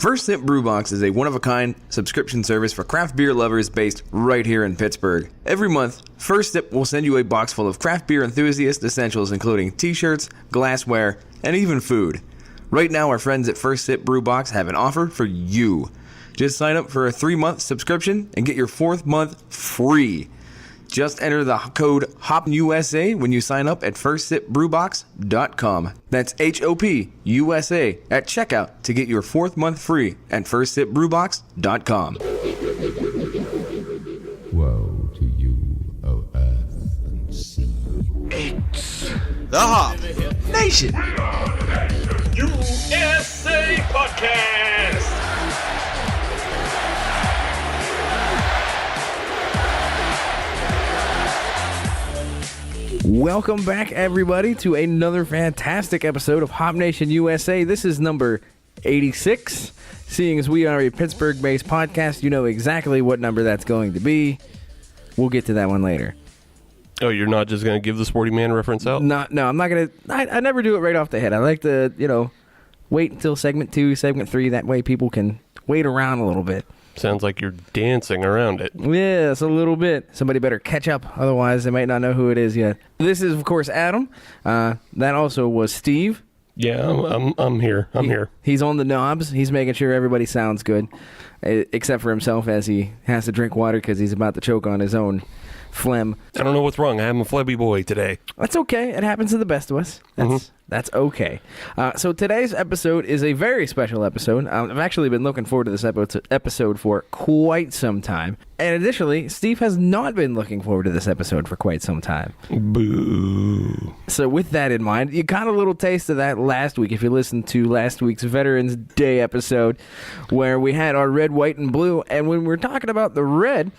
First Sip Brew Box is a one-of-a-kind subscription service for craft beer lovers based right here in Pittsburgh. Every month, First Sip will send you a box full of craft beer enthusiast essentials including t-shirts, glassware, and even food. Right now, our friends at First Sip Brew Box have an offer for you. Just sign up for a 3-month subscription and get your 4th month free. Just enter the code HOPUSA when you sign up at firstsipbrewbox.com. That's HOPUSA at checkout to get your 4th month free at firstsipbrewbox.com. Woe to you, O earth and sea. It's the Hop Nation USA Podcast. Welcome back, everybody, to another fantastic episode of Hop Nation USA. This is number 86. Seeing as we are a Pittsburgh-based podcast, you know exactly what number that's going to be. We'll get to that one later. Oh, you're not just going to give the Sporty Man reference out? No, I'm not going to. I never do it right off the head. I like to, wait until segment 2, segment 3. That way people can wait around a little bit. Sounds like you're dancing around it. Yes, a little bit. Somebody better catch up, otherwise they might not know who it is yet. This is, of course, Adam. That also was Steve. Yeah, I'm here. I'm here. He's on the knobs. He's making sure everybody sounds good, except for himself as he has to drink water because he's about to choke on his own phlegm. I don't know what's wrong. I'm a flabby boy today. That's okay. It happens to the best of us. That's okay. So today's episode is a very special episode. I've actually been looking forward to this episode for quite some time. And additionally, Steve has not been looking forward to this episode for quite some time. Boo. So with that in mind, you got a little taste of that last week if you listened to last week's Veterans Day episode where we had our red, white, and blue. And when we were talking about the red,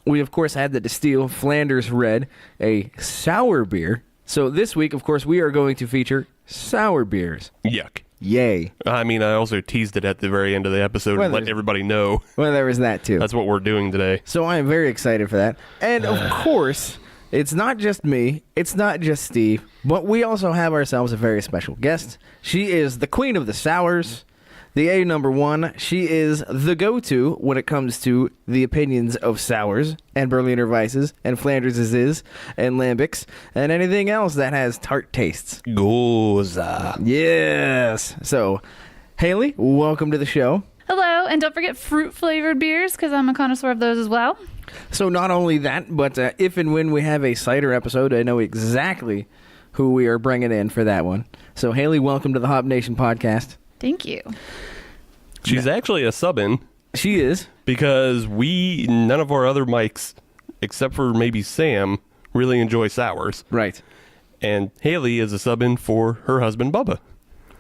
we, of course, had the Distill Flanders Red, a sour beer. So this week, of course, we are going to feature sour beers. Yuck. Yay. I mean, I also teased it at the very end of the episode to let everybody know. Well, there was that, too. That's what we're doing today. So I am very excited for that. And, of course, it's not just me. It's not just Steve. But we also have ourselves a very special guest. She is the queen of the sours. The A number 1, she is the go-to when it comes to the opinions of sours and Berliner Weisses and Flanderses and Lambics and anything else that has tart tastes. Goza. Yes. So, Haley, welcome to the show. Hello, and don't forget fruit-flavored beers because I'm a connoisseur of those as well. So not only that, but if and when we have a cider episode, I know exactly who we are bringing in for that one. So, Haley, welcome to the Hop Nation podcast. Thank you. She's actually a sub-in. She is. Because none of our other mics, except for maybe Sam, really enjoy sours. Right. And Haley is a sub-in for her husband, Bubba.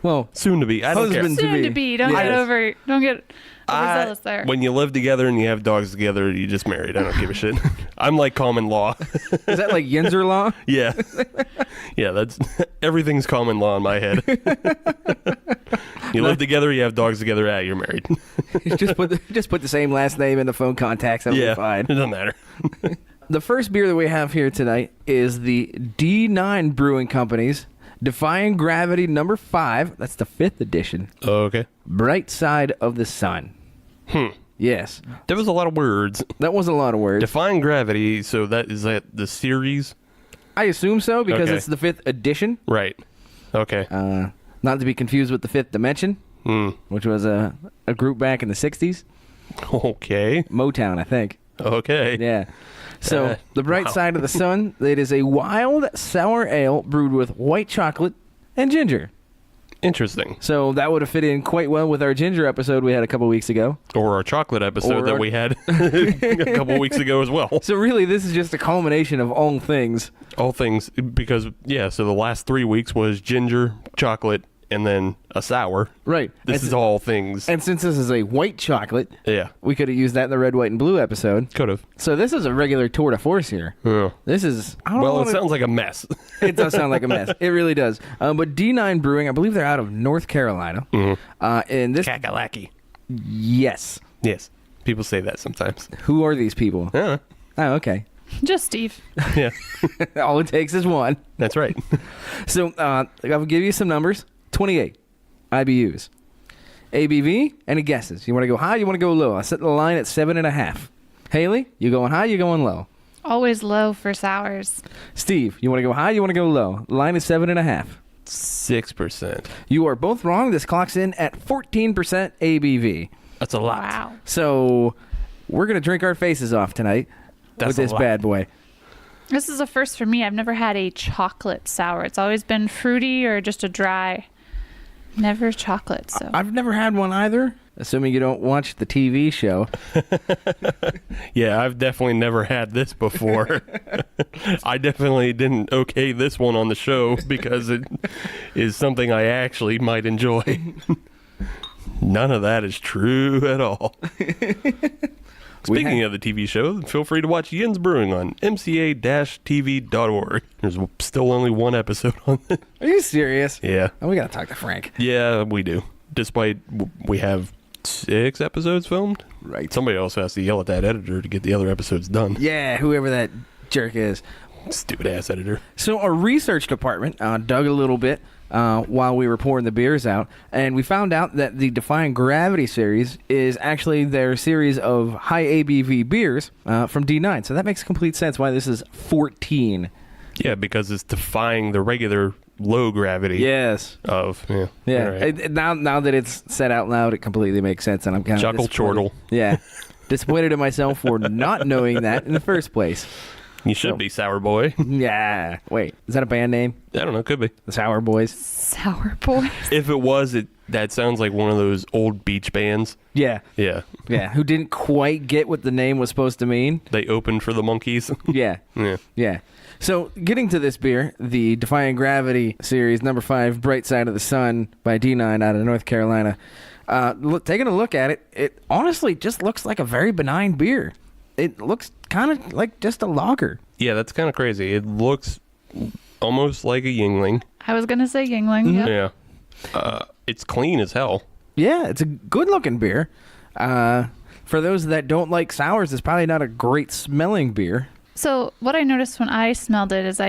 Well, soon to be. I don't care. Soon to be. Don't get overzealous there. When you live together and you have dogs together, you just married. I don't give a shit. I'm like common law. Is that like Yinzer law? Yeah. Yeah, that's everything's common law in my head. You live together, you have dogs together, you're married. just put the same last name in the phone contacts. That'll be fine. It doesn't matter. The first beer that we have here tonight is the D9 Brewing Company's Defying Gravity number 5. That's the 5th edition. Okay. Bright Side of the Sun. Yes. There was a lot of words. That was a lot of words. Defying Gravity, so is that the series? I assume so, because it's the 5th edition. Right. Okay. Not to be confused with the 5th Dimension, which was a group back in the 60s. Okay. Motown, I think. Okay. Yeah. So, the Bright Side of the Sun, it is a wild sour ale brewed with white chocolate and ginger. Interesting. So, that would have fit in quite well with our ginger episode we had a couple weeks ago. Or our chocolate episode that we had a couple weeks ago as well. So, really, this is just a culmination of all things. All things, because, so the last 3 weeks was ginger, chocolate, and then a sour. Right. This is all things. And since this is a white chocolate, we could have used that in the red, white, and blue episode. Could have. So this is a regular tour de force here. Yeah. This is... it sounds like a mess. It does sound like a mess. It really does. But D9 Brewing, I believe they're out of North Carolina. And this... Kakalaki. Yes. Yes. People say that sometimes. Who are these people? Yeah. Oh, okay. Just Steve. Yeah. All it takes is one. That's right. So I'll give you some numbers. 28 IBUs. ABV, any guesses? You want to go high, you want to go low? I set the line at 7.5. Haley, you going high, you going low? Always low for sours. Steve, you want to go high, you want to go low? The line is 7.5. 6%. You are both wrong. This clocks in at 14% ABV. That's a lot. Wow. So we're going to drink our faces off tonight That's with a this lot. bad boy. This is a first for me. I've never had a chocolate sour. It's always been fruity or just a dry. Never chocolate. So I've never had one either, assuming you don't watch the TV show. Yeah, I've definitely never had this before. I definitely didn't okay this one on the show because it is something I actually might enjoy. None of that is true at all. Speaking of the TV show, feel free to watch Yin's Brewing on mca-tv.org. There's still only one episode on it. Are you serious? Yeah. Oh, we got to talk to Frank. Yeah, we do. Despite we have 6 episodes filmed. Right. Somebody else has to yell at that editor to get the other episodes done. Yeah, whoever that jerk is. Stupid ass editor. So our research department dug a little bit while we were pouring the beers out, and we found out that the Defying Gravity series is actually their series of high ABV beers from D9. So that makes complete sense why this is 14. Yeah, because it's defying the regular low gravity Yes. of Yeah. All right. Now that it's said out loud, it completely makes sense, and I'm kind of Chuckle chortle. Yeah, disappointed in myself for not knowing that in the first place. You should be Sour Boy. Yeah. Wait, is that a band name? I don't know, could be. The Sour Boys? sour boys. If it was, that sounds like one of those old beach bands. Yeah. Yeah. Yeah. Who didn't quite get what the name was supposed to mean? They opened for the Monkees. Yeah. Yeah. Yeah. So, getting to this beer, the Defying Gravity series, number 5, Bright Side of the Sun by D9 out of North Carolina. Taking a look at it, it honestly just looks like a very benign beer. It looks kind of like just a lager. Yeah, that's kind of crazy. It looks almost like a Yingling. I was going to say Yingling. Yep. Yeah. It's clean as hell. Yeah, it's a good-looking beer. For those that don't like sours, it's probably not a great smelling beer. So what I noticed when I smelled it is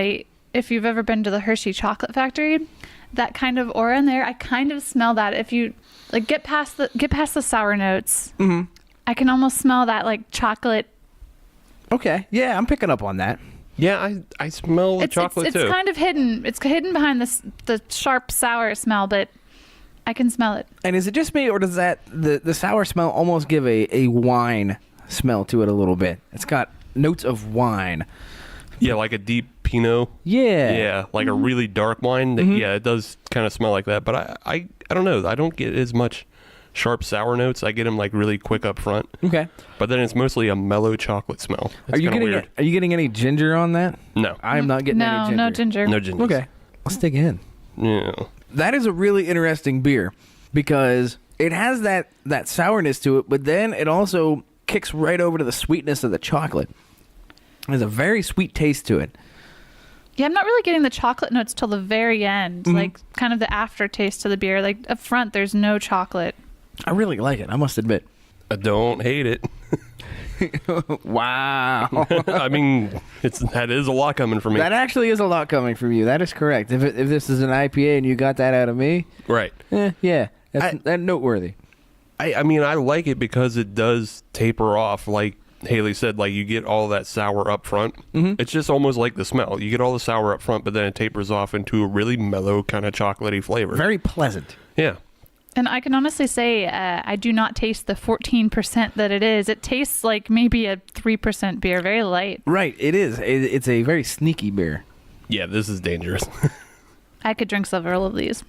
if you've ever been to the Hershey Chocolate Factory, that kind of aura in there, I kind of smell that. If you like get past the sour notes, I can almost smell that like chocolate. Okay, yeah, I'm picking up on that. Yeah, I smell the chocolate it's too. kind of hidden. It's hidden behind the sharp sour smell, but I can smell it. And is it just me, or does the sour smell almost give a wine smell to it a little bit? It's got notes of wine. Yeah, like a deep Pinot. Yeah. Yeah, like a really dark wine. Yeah, it does kind of smell like that. But I don't know. I don't get as much sharp sour notes. I get them like really quick up front. Okay. But then it's mostly a mellow chocolate smell. It's Are you kinda getting weird. Are you getting any ginger on that? No. I'm not getting any ginger. No ginger. No ginger. Okay. Let's dig in. Yeah. That is a really interesting beer because it has that sourness to it, but then it also kicks right over to the sweetness of the chocolate. There's a very sweet taste to it. Yeah, I'm not really getting the chocolate notes till the very end, like kind of the aftertaste to the beer. Like up front, there's no chocolate. I really like it, I must admit. I don't hate it. Wow. I mean, that is a lot coming from me. That actually is a lot coming from you. That is correct. If this is an IPA and you got that out of me, Right. yeah, that's noteworthy. I mean, I like it because it does taper off. Like Haley said, like you get all that sour up front. It's just almost like the smell. You get all the sour up front, but then it tapers off into a really mellow kind of chocolatey flavor. Very pleasant. Yeah. And I can honestly say I do not taste the 14% that it is. It tastes like maybe a 3% beer, very light. Right, it is. It's a very sneaky beer. Yeah, this is dangerous. I could drink several of these.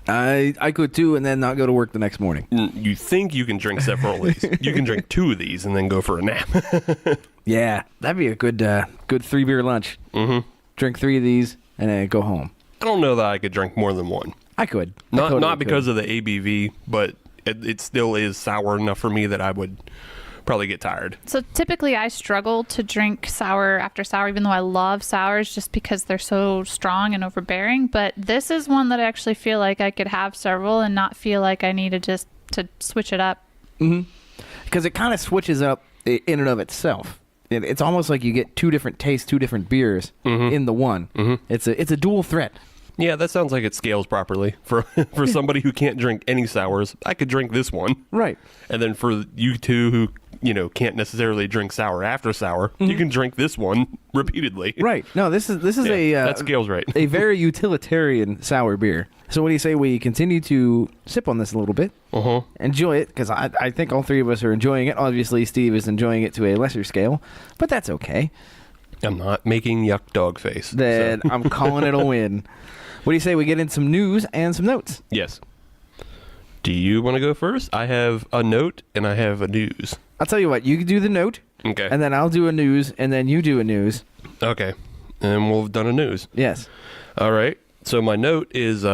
I could too, and then not go to work the next morning. You think you can drink several of these. You can drink 2 of these and then go for a nap. Yeah, that'd be a good 3-beer lunch. Drink 3 of these and then go home. I don't know that I could drink more than one. I could. Not because of the ABV, but it still is sour enough for me that I would probably get tired. So typically I struggle to drink sour after sour, even though I love sours just because they're so strong and overbearing. But this is one that I actually feel like I could have several and not feel like I needed just to switch it up. Because it kind of switches up in and of itself. It's almost like you get 2 different tastes, 2 different beers in the one. It's a dual threat. Yeah, that sounds like it scales properly for somebody who can't drink any sours. I could drink this one, Right. and then for you two who can't necessarily drink sour after sour, you can drink this one repeatedly. Right. No, this is That scales right. a very utilitarian sour beer. So what do you say we continue to sip on this a little bit? Enjoy it, because I think all three of us are enjoying it. Obviously, Steve is enjoying it to a lesser scale, but that's okay. I'm not making yuck dog face. Then so. I'm calling it a win. What do you say we get in some news and some notes? Yes. Do you want to go first? I have a note and I have a news. I'll tell you what. You do the note, Okay. and then I'll do a news, and then you do a news. Okay. And we'll have done a news. Yes. All right. So my note is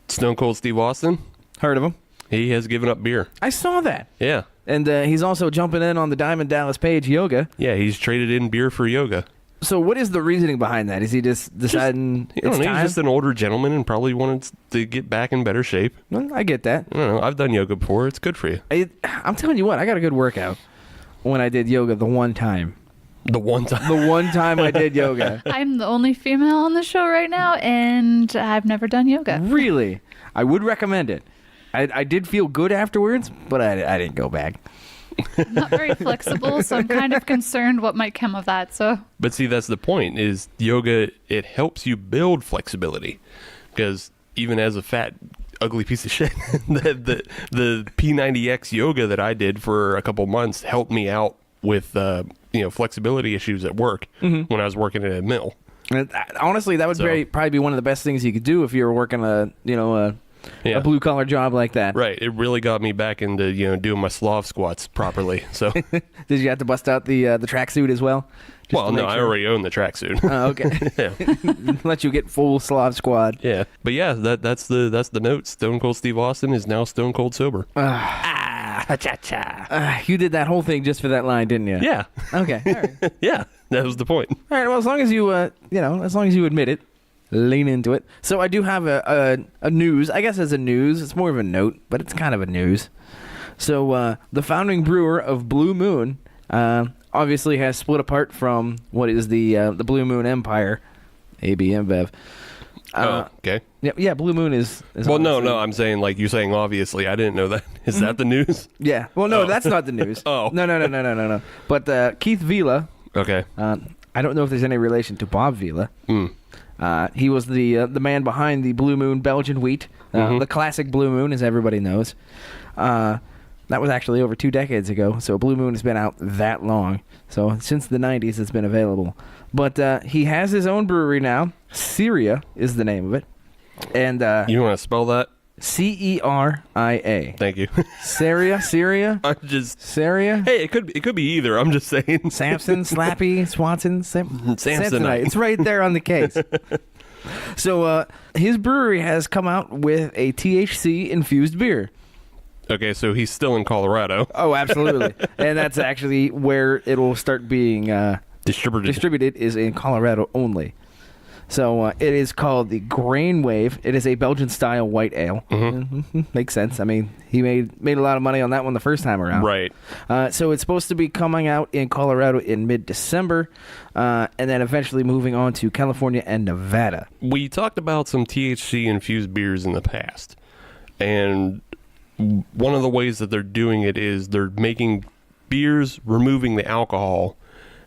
Stone Cold Steve Austin. Heard of him? He has given up beer. I saw that. Yeah. And he's also jumping in on the Diamond Dallas Page yoga. Yeah, he's traded in beer for yoga. So what is the reasoning behind that? Is he just deciding I don't it's know, time? he's just an older gentleman and probably wanted to get back in better shape. Well, I get that. I don't know. I've done yoga before. It's good for you. I'm telling you what, I got a good workout when I did yoga the one time. The one time. The one time I did yoga. I'm the only female on the show right now, and I've never done yoga. Really? I would recommend it. I did feel good afterwards, but I didn't go back. I'm not very flexible, so I'm kind of concerned what might come of that. So But see, that's the point, is yoga, it helps you build flexibility. Because even as a fat, ugly piece of shit, the P90X yoga that I did for a couple months helped me out with flexibility issues at work when I was working at a mill. And honestly, that would probably be one of the best things you could do if you were working a blue collar job like that. Right. It really got me back into doing my Slav squats properly. So Did you have to bust out the tracksuit as well? Just well, to no, make I sure? already own the tracksuit. Oh, okay. Yeah. Let you get full Slav squad. Yeah. But yeah, that's the note. Stone Cold Steve Austin is now stone cold sober. You did that whole thing just for that line, didn't you? Yeah. Okay. All right. Yeah. That was the point. All right. Well, as long as you as long as you admit it, lean into it. So I do have a news. I guess as a news, it's more of a note, but it's kind of a news. So the founding brewer of Blue Moon obviously has split apart from what is the Blue Moon Empire, AB InBev. Okay. Yeah. Blue Moon is Well, no, obviously- I'm saying, like, you're saying obviously. I didn't know that. Is that the news? Yeah. Well, no, that's not the news. Oh. No. But Keith Vila. Okay. I don't know if there's any relation to Bob Vila. He was the man behind the Blue Moon Belgian wheat, the classic Blue Moon, as everybody knows. That was actually over 2 decades ago, so Blue Moon has been out that long. So since the 90s, it's been available. But he has his own brewery now. Syria is the name of it. And You want to spell that? Ceria. Thank you. Syria? I'm just... Syria? Hey, it could be either. I'm just saying. Samson, Slappy, Swanson, Samsonite. It's right there on the case. So his brewery has come out with a THC infused beer. Okay, so he's still in Colorado. Oh, absolutely. And that's actually where it will start being Distributed. is in Colorado only. So it is called the Grain Wave. It is a Belgian-style white ale. Makes sense. I mean, he made a lot of money on that one the first time around. Right. So it's supposed to be coming out in Colorado in mid-December, and then eventually moving on to California and Nevada. We talked about some THC-infused beers in the past, and one of the ways that they're doing it is they're making beers, removing the alcohol,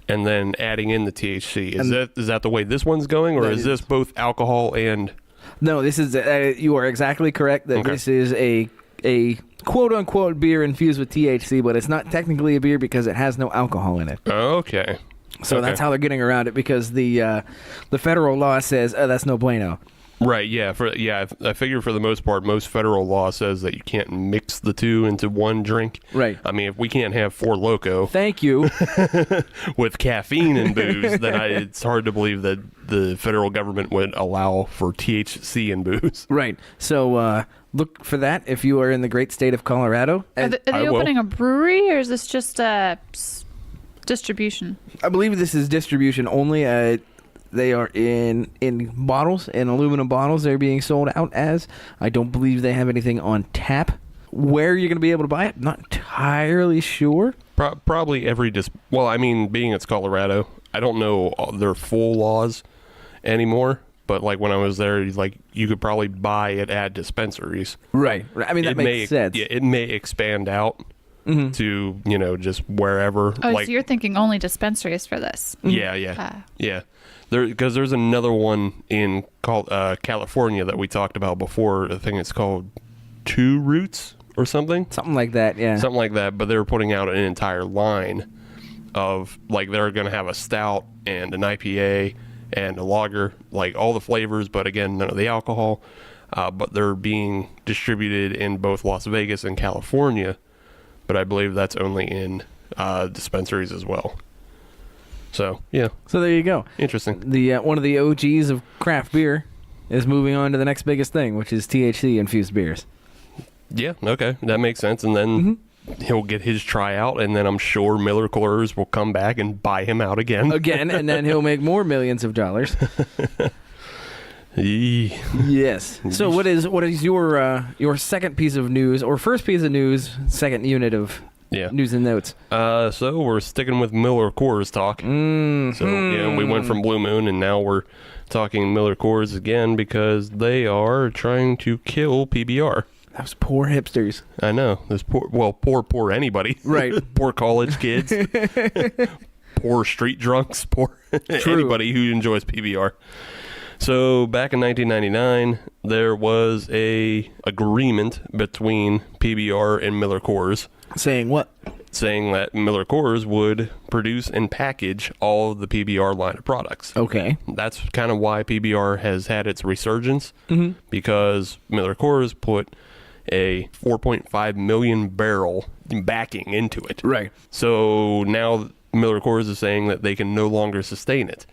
and then adding in the THC. Is that the way this one's going, or is this both alcohol and... No, this is you are exactly correct that this is a quote-unquote beer infused with THC, but it's not technically a beer because it has no alcohol in it. Okay. So that's how they're getting around it, because the federal law says, that's no bueno. Right, yeah. I figure for the most part, most federal law says that you can't mix the two into one drink. Right. I mean, if we can't have Four Loko Thank you. with caffeine and booze, then it's hard to believe that the federal government would allow for THC and booze. Right. So look for that if you are in the great state of Colorado. are And they I will. opening a brewery, or is this just distribution? I believe this is distribution only. They are in bottles, in aluminum bottles. They're being sold out as. I don't believe they have anything on tap. Where you're going to be able to buy it, not entirely sure. Probably being it's Colorado, I don't know their full laws anymore, but like when I was there, like you could probably buy it at dispensaries. Right. I mean, that makes sense. Yeah, it may expand out to, you know, just wherever. Oh, like, so you're thinking only dispensaries for this? Yeah. Because there's another one in called California that we talked about before. I think it's called Two Roots or something. Something like that, yeah. Something like that. But they were putting out an entire line of, like, they're going to have a stout and an IPA and a lager, like all the flavors, but again, none of the alcohol. But they're being distributed in both Las Vegas and California. But I believe that's only in dispensaries as well. So, yeah. So there you go. Interesting. The one of the OGs of craft beer is moving on to the next biggest thing, which is THC-infused beers. Yeah, okay. That makes sense. And then he'll get his tryout, and then I'm sure MillerCoors will come back and buy him out again. And then he'll make more millions of dollars. Yes. So what is your second piece of news, or first piece of news, second unit of news and notes? So we're sticking with MillerCoors talk. So yeah, we went from Blue Moon, and now we're talking MillerCoors again because they are trying to kill PBR. Those poor hipsters. I know. Those poor anybody. Right. Poor college kids. Poor street drunks. Poor anybody who enjoys PBR. So back in 1999, there was a agreement between PBR and MillerCoors. Saying what? Saying that MillerCoors would produce and package all of the PBR line of products. Okay. That's kind of why PBR has had its resurgence, because MillerCoors put a 4.5 million barrel backing into it. Right. So now MillerCoors is saying that they can no longer sustain it.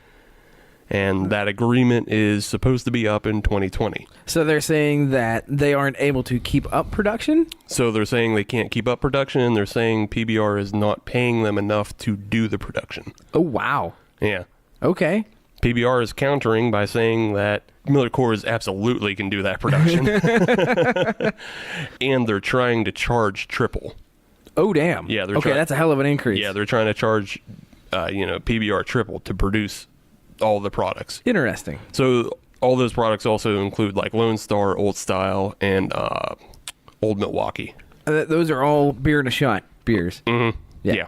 And that agreement is supposed to be up in 2020. So they're saying that they aren't able to keep up production? So they're saying they can't keep up production, and they're saying PBR is not paying them enough to do the production. Oh, wow. Yeah. Okay. PBR is countering by saying that MillerCoors absolutely can do that production. And they're trying to charge triple. Oh, damn. Yeah, they're that's a hell of an increase. Yeah, they're trying to charge, PBR triple to produce all the products. Interesting. So all those products also include like Lone Star, Old Style, and Old Milwaukee. Those are all beer in a shot beers. Mm-hmm. Yeah.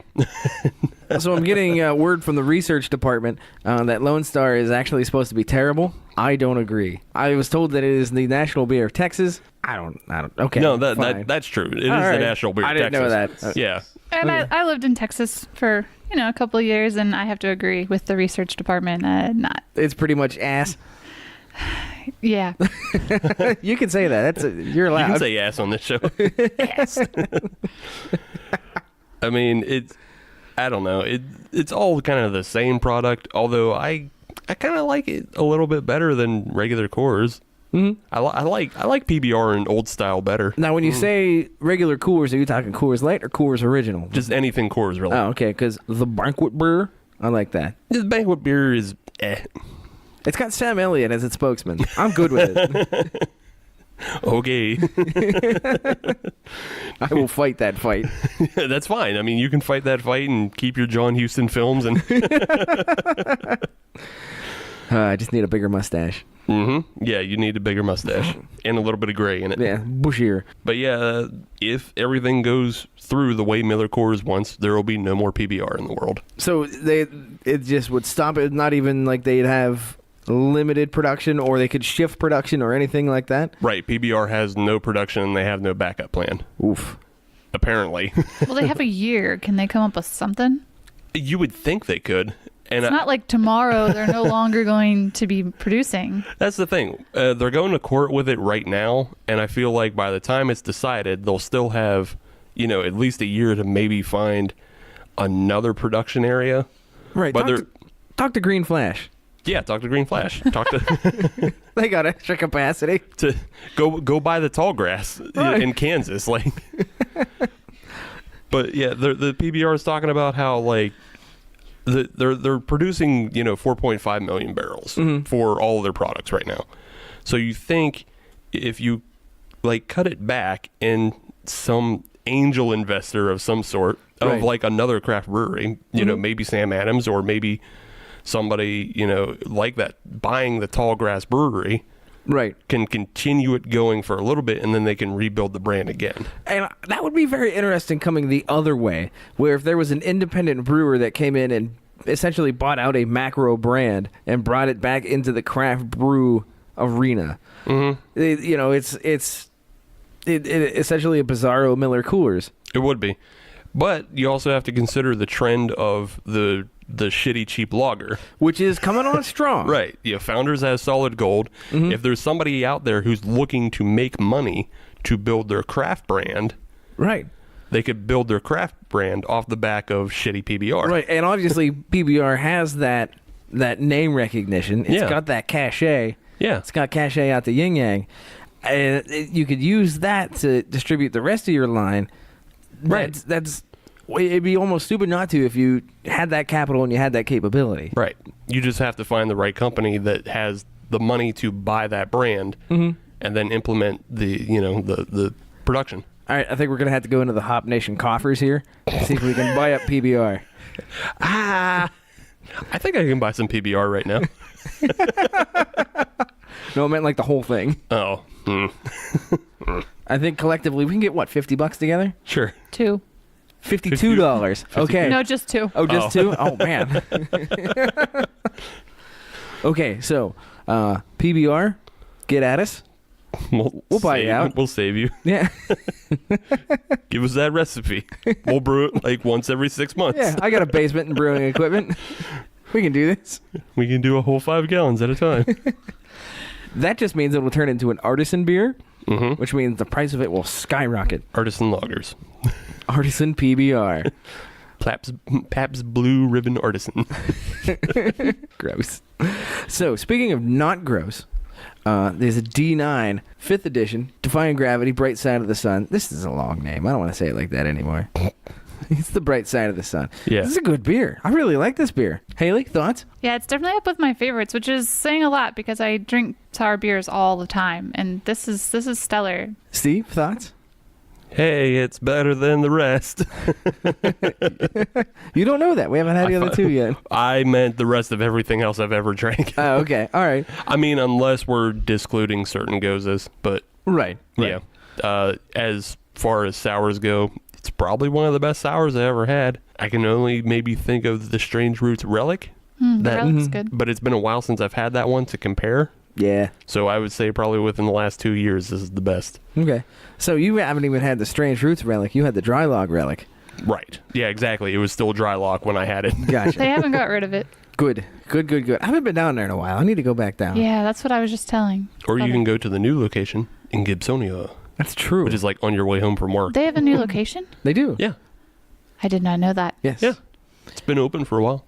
So I'm getting word from the research department that Lone Star is actually supposed to be terrible. I don't agree. I was told that it is the national beer of Texas. I don't. Okay. No, fine. that's true. It is All right. the national beer of I didn't Texas. know that. Yeah. And I lived in Texas for a couple of years, and I have to agree with the research department. Not. It's pretty much ass. Yeah. You can say that. You're allowed. You can say ass on this show. Ass. I mean, I don't know. It's all kind of the same product, although I kind of like it a little bit better than regular Coors. Mm-hmm. I like PBR and Old Style better. Now, when you say regular Coors, are you talking Coors Light or Coors Original? Just anything Coors, really. Oh, okay, because the Banquet Beer, I like that. This banquet beer is It's got Sam Elliott as its spokesman. I'm good with it. Okay. I will fight that fight. That's fine. I mean, you can fight that fight and keep your John Huston films. And I just need a bigger mustache. Mm-hmm. Yeah, you need a bigger mustache and a little bit of gray in it. Yeah, bushier. But yeah, if everything goes through the way MillerCoors wants, there will be no more PBR in the world. So it just would stop it. Not even like they'd have limited production, or they could shift production or anything like that. Right. PBR has no production and they have no backup plan. Oof. Apparently. Well, they have a year. Can they come up with something? You would think they could. And it's not like tomorrow they're no longer going to be producing. That's the thing. They're going to court with it right now, and I feel like by the time it's decided, they'll still have, at least a year to maybe find another production area. Right. But talk to Green Flash. Yeah, talk to Green Flash. Talk to. They got extra capacity to go buy the tall grass in Kansas, like. But yeah, the PBR is talking about how like. They're producing 4.5 million barrels for all of their products right now. So you think if you like cut it back and some angel investor of some sort of like another craft brewery, maybe Sam Adams or maybe somebody, like that, buying the Tall Grass Brewery Right. can continue it going for a little bit, and then they can rebuild the brand again. And that would be very interesting coming the other way, where if there was an independent brewer that came in and essentially bought out a macro brand and brought it back into the craft brew arena. Mm-hmm. It's essentially a bizarro MillerCoors. It would be. But you also have to consider the trend of the shitty cheap lager, Which is coming on strong. right? Founders has solid gold. Mm-hmm. If there's somebody out there who's looking to make money to build their craft brand, Right. they could build their craft brand off the back of shitty PBR. Right. And obviously PBR has that name recognition. It's got that cachet. Yeah. It's got cachet out the yin yang. And you could use that to distribute the rest of your line. Right. It'd be almost stupid not to if you had that capital and you had that capability. Right. You just have to find the right company that has the money to buy that brand and then implement the production. All right, I think we're going to have to go into the Hop Nation coffers here to see if we can buy up PBR. I think I can buy some PBR right now. No, I meant like the whole thing. Oh. I think collectively we can get, what, $50 together? Sure. 2. $52. Okay. No, just 2. Oh, just 2? Oh, man. Okay, so PBR, get at us. We'll buy you out. We'll save you. Yeah. Give us that recipe. We'll brew it like once every 6 months. Yeah, I got a basement and brewing equipment. We can do this. We can do a whole 5 gallons at a time. That just means it will turn into an artisan beer, which means the price of it will skyrocket. Artisan lagers. Artisan PBR. Pabst Blue Ribbon Artisan. Gross. So, speaking of not gross, there's a D9 5th edition Defying Gravity Bright Side of the Sun. This is a long name. I don't want to say it like that anymore. It's the Bright Side of the Sun. Yeah. This is a good beer. I really like this beer. Haley, thoughts? Yeah, it's definitely up with my favorites, which is saying a lot because I drink sour beers all the time, and this is stellar. Steve, thoughts? Hey, it's better than the rest. You don't know that. We haven't had the other two yet. I meant the rest of everything else I've ever drank. Oh, okay. All right. I mean, unless we're discluding certain gozes, but Right. yeah. As far as sours go, it's probably one of the best sours I ever had. I can only maybe think of the Strange Roots Relic. That looks good. But it's been a while since I've had that one to compare. Yeah. So I would say probably within the last 2 years, this is the best. Okay. So you haven't even had the Strange Roots Relic. You had the Dry Log Relic. Right. Yeah, exactly. It was still dry lock when I had it. Gotcha. They haven't got rid of it. Good. I haven't been down there in a while. I need to go back down. Yeah, that's what I was just telling. Or you Okay. can go to the new location in Gibsonia, That's true. which is like on your way home from work. They have a new location? They do. Yeah. I did not know that. Yes. Yeah. It's been open for a while.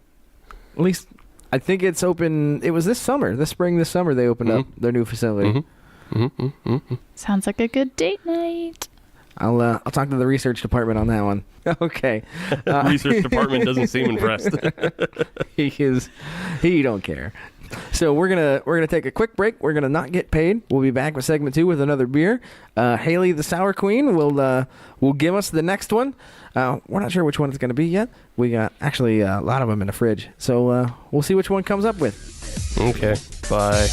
At least I think it's open. It was this summer, this summer they opened up their new facility. Sounds like a good date night. I'll talk to the research department on that one. Okay. Research department doesn't seem impressed. He don't care. So we're gonna take a quick break. We're gonna not get paid. We'll be back with segment 2 with another beer. Haley, the Sour Queen, will give us the next one. We're not sure which one it's gonna be yet. We got actually a lot of them in the fridge, so we'll see which one comes up with. Okay. Bye.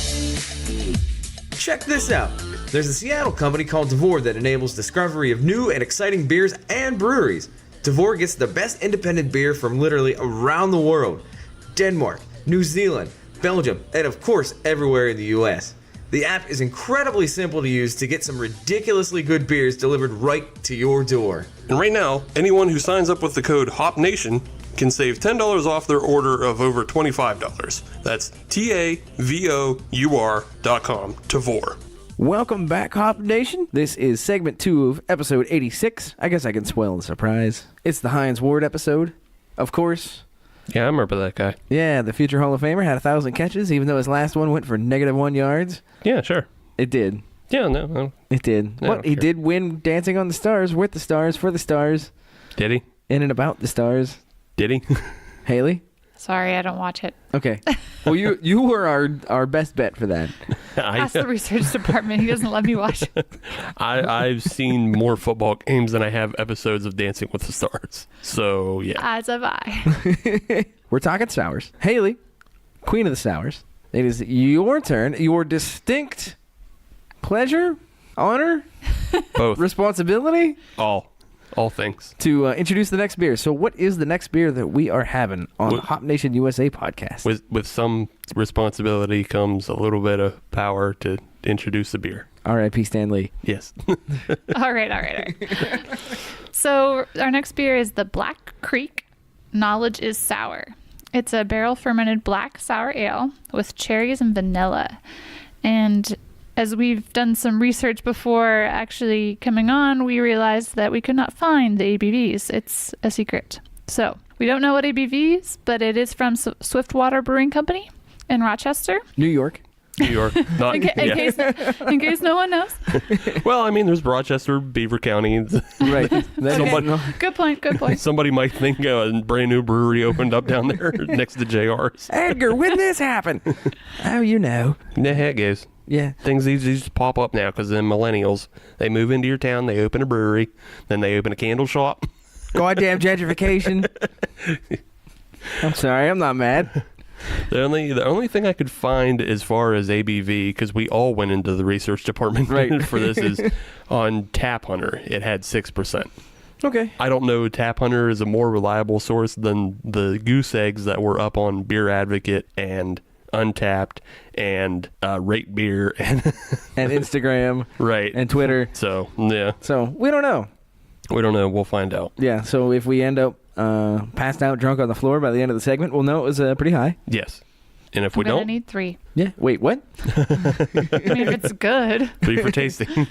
Check this out. There's a Seattle company called Devore that enables discovery of new and exciting beers and breweries. Devore gets the best independent beer from literally around the world. Denmark, New Zealand, Belgium, and of course everywhere in the US. The app is incredibly simple to use to get some ridiculously good beers delivered right to your door. And right now, anyone who signs up with the code HOPNATION can save $10 off their order of over $25. That's TAVOUR.com, Devore. Welcome back, Hop Nation. This is segment 2 of episode 86. I guess I can spoil the surprise. It's the Heinz Ward episode, of course. Yeah, I remember that guy. Yeah, the future Hall of Famer had 1,000 catches, even though his last one went for -1 yards. Yeah, sure. It did. Yeah, no. It did. I But don't he care. did win Dancing on the Stars, with the Stars, for the Stars, Did he? in and about the Stars. Did he? Haley? Sorry, I don't watch it. Okay. Well, you were our best bet for that. Ask the research department. He doesn't let me watch it. I've seen more football games than I have episodes of Dancing with the Stars. So, yeah. As have I. We're talking sours. Haley, Queen of the Sours, it is your turn. Your distinct pleasure, honor, Both. responsibility All things. to introduce the next beer. So what is the next beer that we are having on What- Hop Nation USA podcast? With some responsibility comes a little bit of power to introduce the beer. R.I.P. Stan Lee. Yes. All right. So our next beer is the Black Creek Knowledge is Sour. It's a barrel fermented black sour ale with cherries and vanilla. And as we've done some research before actually coming on, we realized that we could not find the ABVs. It's a secret. So we don't know what ABV is, but it is from Swiftwater Brewing Company in Rochester. New York. New York. Not, In case no one knows. Well, I mean, there's Rochester, Beaver County. Right. That is Somebody- no- Good point. Somebody might think a brand new brewery opened up down there next to JR's. Edgar, when this happened? Oh, you know. The heck goes. Yeah. Things these just pop up now because then millennials, they move into your town, they open a brewery, then they open a candle shop. Goddamn gentrification. I'm sorry, I'm not mad. The only thing I could find as far as ABV, because we all went into the research department Right. for this, is on Tap Hunter. It had 6%. Okay. I don't know. Tap Hunter is a more reliable source than the goose eggs that were up on Beer Advocate and Untapped and Rate Beer and And Instagram right and Twitter. So yeah, So we don't know. we don't know. We'll find out. Yeah, so if we end up passed out drunk on the floor by the end of the segment, we'll know it was pretty high. Yes, and if I'm we gonna don't, need 3. Yeah. Wait, what? I mean, if it's good. free for tasting.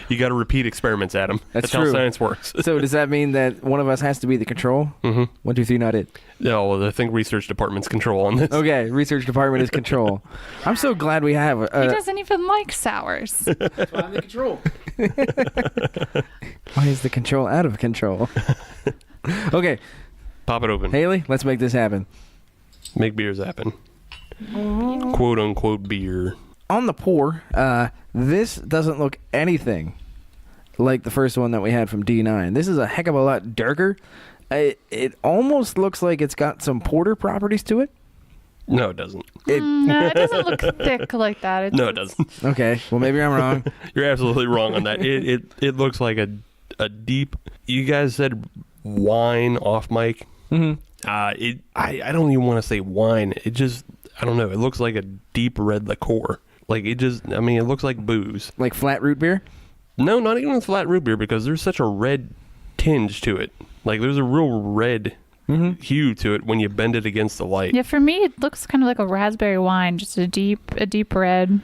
You got to repeat experiments, Adam. That's how true. science works. So does that mean that one of us has to be the control? Mm-hmm. 1, 2, 3, not it. No, well, I think research department's control on this. Okay, research department is control. I'm so glad we have. He doesn't even like sours. I'm the control. Why is the control out of control? Okay, Pop it open. Haley, let's make this happen. Make beers happen. Quote unquote beer. On the pour, this doesn't look anything like the first one that we had from D9. This is a heck of a lot darker. It almost looks like it's got some porter properties to it. No, it doesn't. No, it doesn't look thick like that. No, it doesn't. Okay, well maybe I'm wrong. You're absolutely wrong on that. It looks like a deep. You guys said wine off mic. Mm-hmm. I don't even want to say wine. It just, I don't know. It looks like a deep red liqueur. Like it just, I mean, it looks like booze. Like flat root beer? No, not even flat root beer, because there's such a red tinge to it. Like there's a real red hue to it when you bend it against the light. Yeah, for me, it looks kind of like a raspberry wine, just a deep red.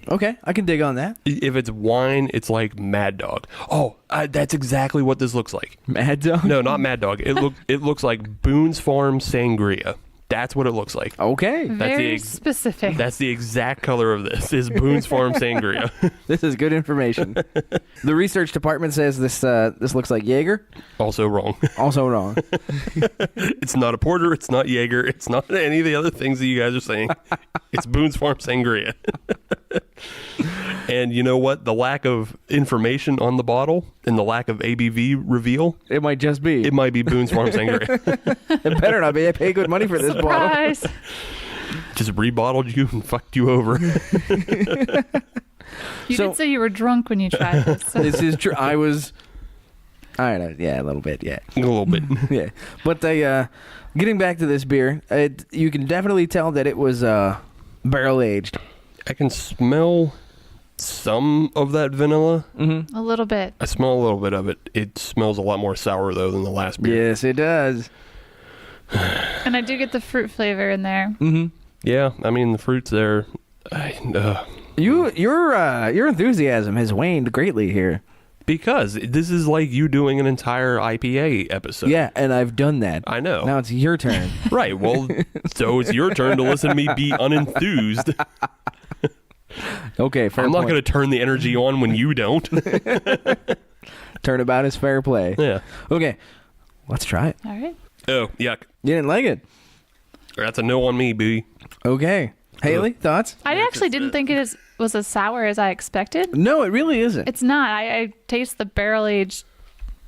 Okay, I can dig on that. If it's wine, it's like Mad Dog. Oh, that's exactly what this looks like. Mad Dog? No, not Mad Dog. It looks like Boone's Farm Sangria. That's what it looks like. Okay, Very specific. That's the exact color of this. Is Boone's Farm Sangria. this is good information. The research department says this looks like Jaeger. Also wrong. Also wrong. It's not a porter. It's not Jaeger. It's not any of the other things that you guys are saying. It's Boone's Farm Sangria. And you know what? The lack of information on the bottle and the lack of ABV reveal, It might just be. it might be Boone's Farm Sangria. It better not be. I pay good money for this bottle. Surprise. Just rebottled you and fucked you over. You So- did say you were drunk when you tried this. So. This is true. I was. All right. Yeah, a little bit. Yeah. A little bit. Yeah. But getting back to this beer, you can definitely tell that it was barrel aged. I can smell some of that vanilla. A little bit. I smell a little bit of it. It smells a lot more sour, though, than the last beer. Yes, it does. And I do get the fruit flavor in there. Yeah, I mean, the fruit's there. Your enthusiasm has waned greatly here. Because this is like you doing an entire IPA episode. Yeah, and I've done that. I know. Now it's your turn. Right, well, so it's your turn to listen to me be unenthused. Okay, fair I'm not point. going to turn the energy on when you don't. Turnabout is fair play. Yeah. Okay, let's try it. All right. Oh, yuck. You didn't like it? That's a no on me, B. Okay. Haley, thoughts? I actually didn't think it was as sour as I expected. No, it really isn't. It's not. I taste the barrel aged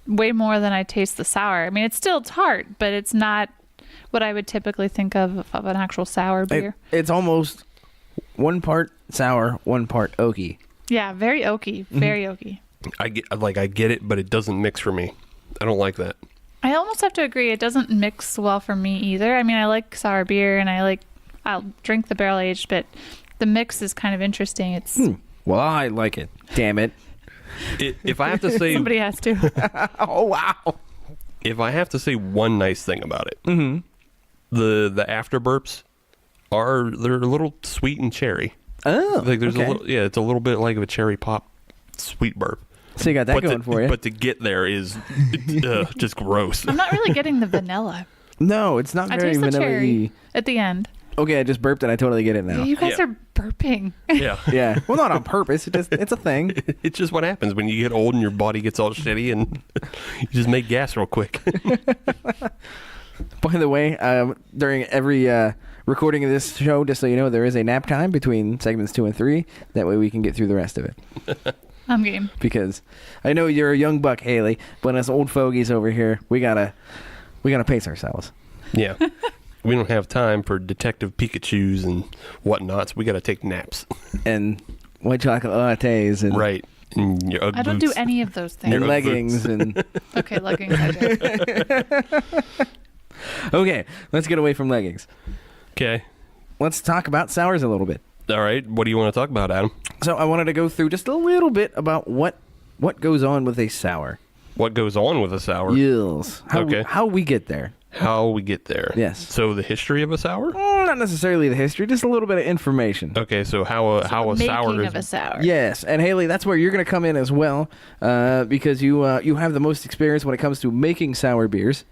way more than I taste the sour. I mean, it's still tart, but it's not what I would typically think of an actual sour beer. It's almost 1 part sour, 1 part oaky. Yeah, very oaky, very oaky. I get it, but it doesn't mix for me. I don't like that. I almost have to agree. It doesn't mix well for me either. I mean, I like sour beer and I'll drink the barrel aged, but the mix is kind of interesting. It's Well, I like it. Damn it. If I have to say, somebody has to. Oh, wow. if I have to say one nice thing about it, the after burps they're a little sweet and cherry. Oh, Like there's okay. a little, it's a little bit like of a cherry pop sweet burp. So you got that going for you. But to get there is just gross. I'm not really getting the vanilla. No, it's not I very taste the vanilla-y. cherry at the end. Okay, I just burped and I totally get it now. You guys Yeah. are burping. Yeah. Yeah. Well, not on purpose. It's a thing. It's just what happens when you get old and your body gets all shitty and you just make gas real quick. By the way, during every recording of this show, just so you know, there is a nap time between segments 2 and 3. That way we can get through the rest of it. I'm game. Because I know you're a young buck, Haley, but us old fogies over here, we gotta pace ourselves. Yeah. We don't have time for Detective Pikachus and whatnots. We got to take naps. And white chocolate lattes and, Right. And your Ugg I don't boots. do any of those and things. leggings and Okay, leggings I do. okay, let's get away from leggings. Okay. Let's talk about sours a little bit. All right. What do you want to talk about, Adam? So I wanted to go through just a little bit about what goes on with a sour. What goes on with a sour? Yes. Okay. How we get there. How we get there. Yes. So the history of a sour? Not necessarily the history, just a little bit of information. Okay, so how a sour Making is of a sour. Yes, and Haley, that's where you're going to come in as well, because you have the most experience when it comes to making sour beers,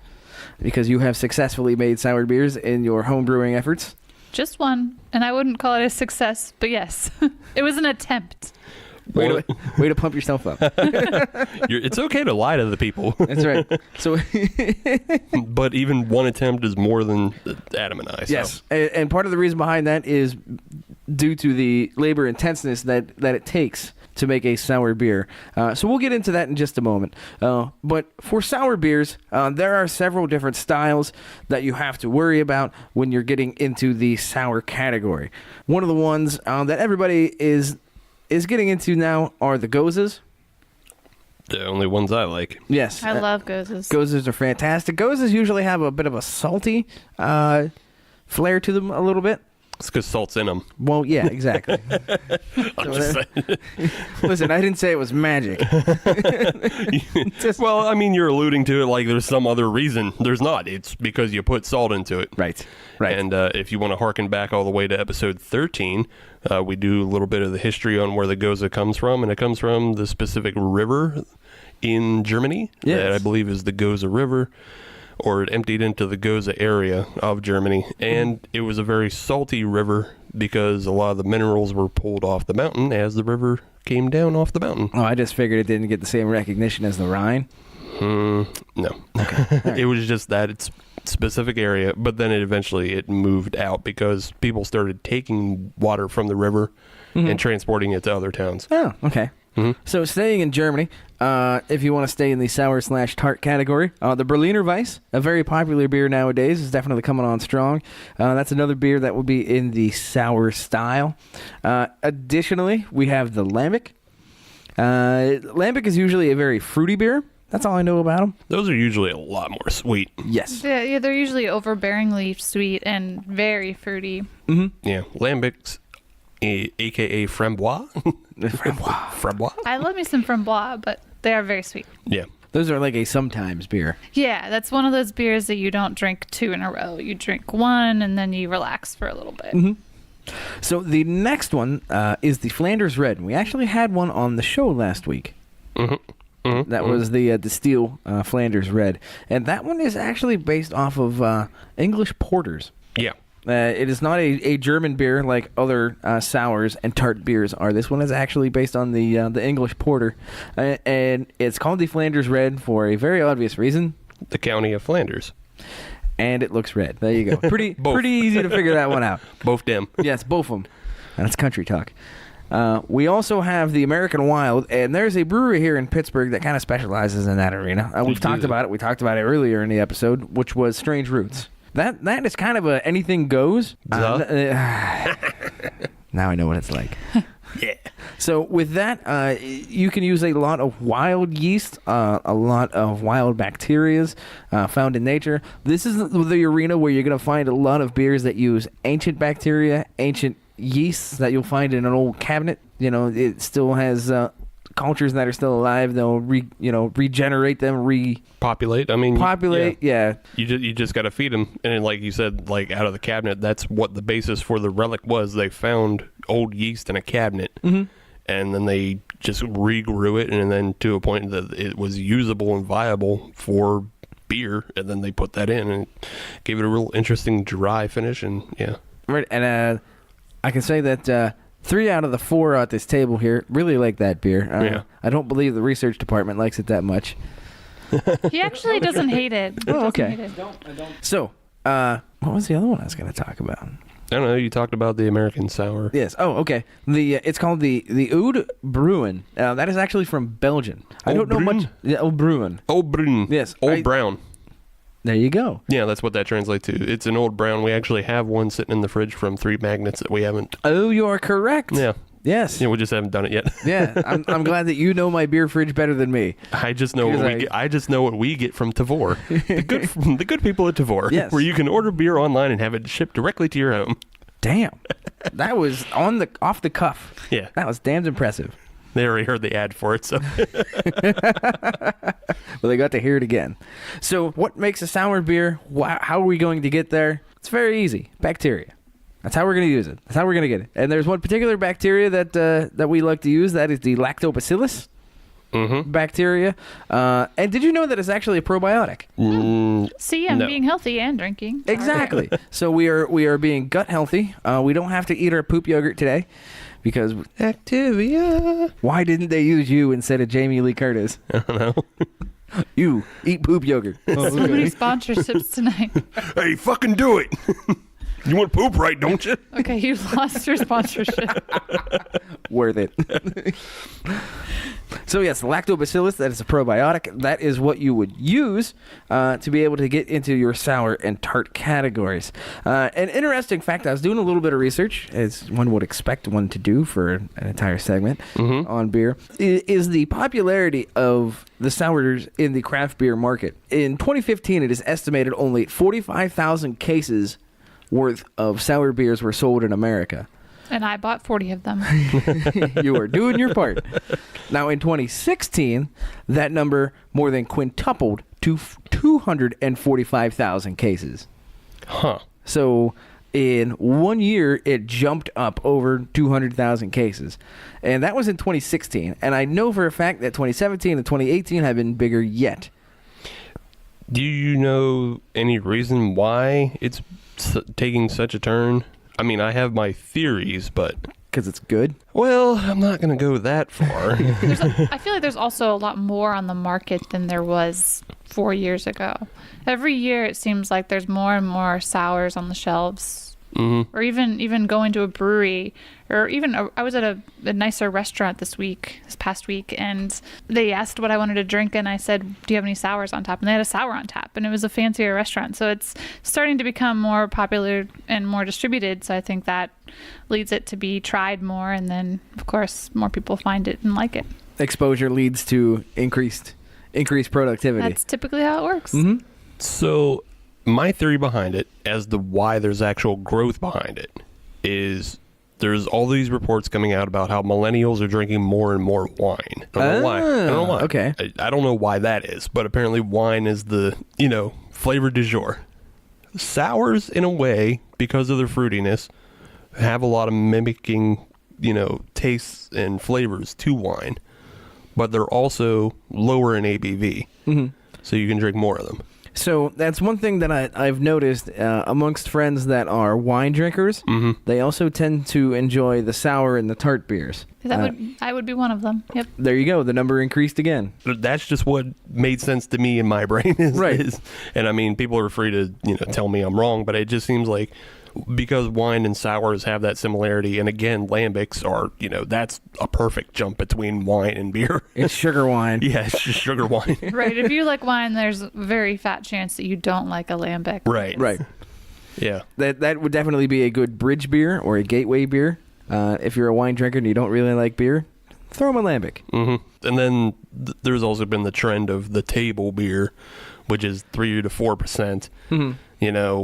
because you have successfully made sour beers in your home brewing efforts. Just one, and I wouldn't call it a success, but yes, it was an attempt. Way Well, to pump yourself up. it's okay to lie to the people, That's right. So but even one attempt is more than Adam and I. So. yes, and part of the reason behind that is due to the labor intenseness that it takes to make a sour beer. So we'll get into that in just a moment. But for sour beers, there are several different styles that you have to worry about when you're getting into the sour category. One of the ones that everybody is getting into now are the gozas. The only ones I like. Yes. I love gozes. Gozas are fantastic. Gozas usually have a bit of a salty flair to them a little bit. It's because salt's in them. Well, yeah, exactly. I'm just saying. Listen, I didn't say it was magic. Well, I mean, you're alluding to it like there's some other reason. There's not. It's because you put salt into it. Right. And if you want to harken back all the way to episode 13, we do a little bit of the history on where the Goza comes from, and it comes from the specific river in Germany that I believe is the Goza River, or it emptied into the Goza area of Germany, and it was a very salty river because a lot of the minerals were pulled off the mountain as the river came down off the mountain. Oh, I just figured it didn't get the same recognition as the Rhine. No. It was just that it's specific area, but then it moved out because people started taking water from the river and transporting it to other towns. Oh, okay. So staying in Germany, if you want to stay in the sour/tart category, the Berliner Weiss, a very popular beer nowadays, is definitely coming on strong. That's another beer that would be in the sour style. Additionally, we have the Lambic. Lambic is usually a very fruity beer. That's all I know about them. Those are usually a lot more sweet. Yes. Yeah, they're usually overbearingly sweet and very fruity. Yeah, Lambics, aka Frambois. Frambois. I love me some framboise, but they are very sweet. Yeah. Those are like a sometimes beer. Yeah, that's one of those beers that you don't drink 2 in a row. You drink one and then you relax for a little bit. So the next one is the Flanders Red. And we actually had one on the show last week. That was the Steel Flanders Red. And that one is actually based off of English porters. Yeah. It is not a German beer like other sours and tart beers are. This one is actually based on the English porter. And it's called the Flanders Red for a very obvious reason. The county of Flanders. And it looks red. There you go. Pretty Both. easy to figure that one out. Both them. Yes, both of them. That's country talk. We also have the American Wild, and there's a brewery here in Pittsburgh that kind of specializes in that arena. We've talked about it. We talked about it earlier in the episode, which was Strange Roots. That is kind of a anything goes. Now I know what it's like. Yeah. So with that, you can use a lot of wild yeast, a lot of wild bacterias found in nature. This is the arena where you're going to find a lot of beers that use ancient bacteria, ancient yeasts that you'll find in an old cabinet. You know, it still has cultures that are still alive. They'll regenerate them, Populate. I mean, populate. Yeah. You just got to feed them, and then, like you said, like out of the cabinet. That's what the basis for the relic was. They found old yeast in a cabinet, and then they just regrew it, and then to a point that it was usable and viable for beer, and then they put that in and gave it a real interesting dry finish, and yeah. Right, and I can say that 3 out of the 4 at this table here really like that beer. Yeah. I don't believe the research department likes it that much. He actually doesn't hate it. He doesn't okay. hate it. So, what was the other one I was going to talk about? I don't know. You talked about the American sour. Yes. Oh, okay. It's called the Oud Brewing. That is actually from Belgium. I don't know much. Yeah, Oud Brewing. Old brun. Yes. Old brown. There you go. Yeah, that's what that translates to. It's an old brown. We actually have one sitting in the fridge from 3 Magnets that we haven't. Oh, you are correct. Yeah. Yes. Yeah, we just haven't done it yet. Yeah. I'm glad that you know my beer fridge better than me. I just know what we get. I just know what we get from Tavor, the good people at Tavor, Yes. where you can order beer online and have it shipped directly to your home. Damn. That was off the cuff. Yeah, That was damn impressive. they already heard the ad for it, so Well, they got to hear it again. So, what makes a sour beer? How are we going to get there? It's very easy. Bacteria. That's how we're going to use it. That's how we're going to get it. And there's one particular bacteria that we like to use. That is the lactobacillus bacteria. And did you know that it's actually a probiotic? See, I'm No. being healthy and drinking. Exactly. So we are being gut healthy. We don't have to eat our poop yogurt today because bacteria. Why didn't they use you instead of Jamie Lee Curtis? I don't know. You eat poop yogurt. So many sponsorships tonight. Hey, fucking do it! You want poop, right? Don't you? Okay, you lost your sponsorship. Worth it. So yes, lactobacillus, that is a probiotic. That is what you would use to be able to get into your sour and tart categories. An interesting fact, I was doing a little bit of research, as one would expect one to do for an entire segment on beer, is the popularity of the sours in the craft beer market. In 2015, it is estimated only 45,000 cases worth of sour beers were sold in America. And I bought 40 of them. You are doing your part. Now, in 2016, that number more than quintupled to 245,000 cases. Huh. So, in 1 year, it jumped up over 200,000 cases. And that was in 2016. And I know for a fact that 2017 and 2018 have been bigger yet. Do you know any reason why it's taking such a turn? I mean, I have my theories, but... Because it's good? Well, I'm not going to go that far. I feel like there's also a lot more on the market than there was 4 years ago. Every year it seems like there's more and more sours on the shelves. Or even going to a brewery, or even I was at a nicer restaurant this past week, and they asked what I wanted to drink, and I said, do you have any sours on tap? And they had a sour on tap, and it was a fancier restaurant. So it's starting to become more popular and more distributed. So I think that leads it to be tried more, and then of course more people find it and like it. Exposure leads to increased productivity. That's typically how it works. So my theory behind it, as to why there's actual growth behind it, is there's all these reports coming out about how millennials are drinking more and more wine. I don't know why. Okay. I don't know why that is, but apparently wine is the, flavor du jour. Sours, in a way, because of their fruitiness, have a lot of mimicking, tastes and flavors to wine, but they're also lower in ABV, so you can drink more of them. So that's one thing that I've noticed amongst friends that are wine drinkers. They also tend to enjoy the sour and the tart beers. I would be one of them. Yep. There you go. The number increased again. That's just what made sense to me in my brain. Right. And I mean, people are free to tell me I'm wrong, but it just seems like because wine and sours have that similarity, and again, lambics are, that's a perfect jump between wine and beer. It's sugar wine. Yeah, it's just sugar wine. Right. If you like wine, there's a very fat chance that you don't like a lambic. Right. Yeah. That would definitely be a good bridge beer or a gateway beer. If you're a wine drinker and you don't really like beer, throw them a lambic. Mm-hmm. And then there's also been the trend of the table beer, which is 3 to 4%. Mm-hmm.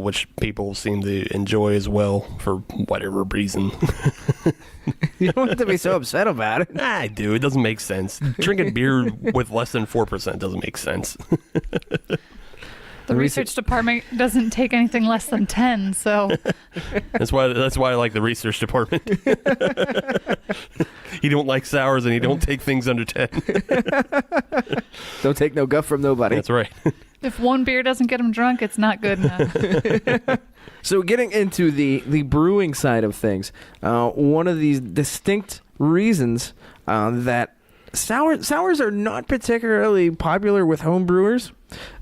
Which people seem to enjoy as well for whatever reason. You don't have to be so upset about it. I do. It doesn't make sense. Drinking beer with less than 4% doesn't make sense. The research department doesn't take anything less than 10, so that's why I like the research department. He don't like sours and he don't take things under 10. Don't take no guff from nobody. That's right. if one beer doesn't get them drunk, it's not good enough. So getting into the brewing side of things, one of these distinct reasons that sours are not particularly popular with home brewers,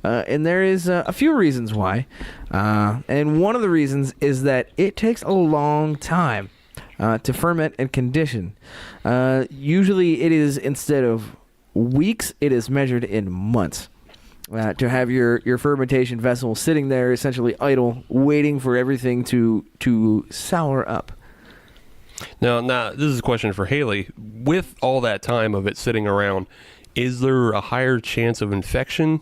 and there is a few reasons why. And one of the reasons is that it takes a long time to ferment and condition. Usually it is, instead of weeks, it is measured in months. To have your fermentation vessel sitting there essentially idle, waiting for everything to sour up. Now, this is a question for Haley. With all that time of it sitting around, is there a higher chance of infection?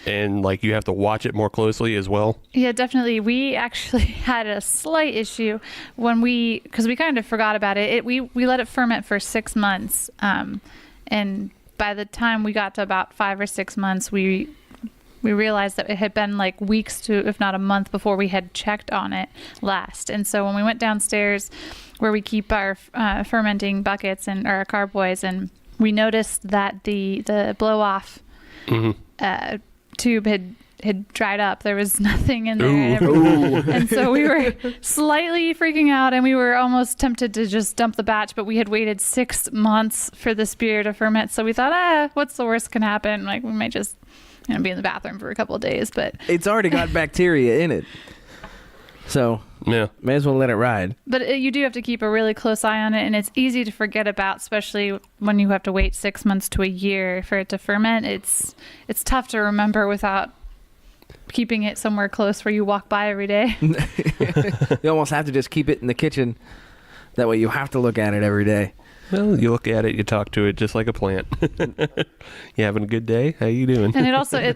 And, you have to watch it more closely as well? Yeah, definitely. We actually had a slight issue because we kind of forgot about it. We let it ferment for 6 months. And by the time we got to about 5 or 6 months, we realized that it had been weeks to, if not a month, before we had checked on it last. And so when we went downstairs where we keep our fermenting buckets and our carboys, and we noticed that the blow off tube had dried up. There was nothing in there. And so we were slightly freaking out, and we were almost tempted to just dump the batch, but we had waited 6 months for this beer to ferment. So we thought, what's the worst can happen? We might just be in the bathroom for a couple of days, but it's already got bacteria in it. So yeah, may as well let it ride. But you do have to keep a really close eye on it, and it's easy to forget about, especially when you have to wait 6 months to a year for it to ferment. It's tough to remember without keeping it somewhere close where you walk by every day. You almost have to just keep it in the kitchen. That way you have to look at it every day. Well, you look at it, you talk to it just like a plant. You having a good day? How you doing? And it also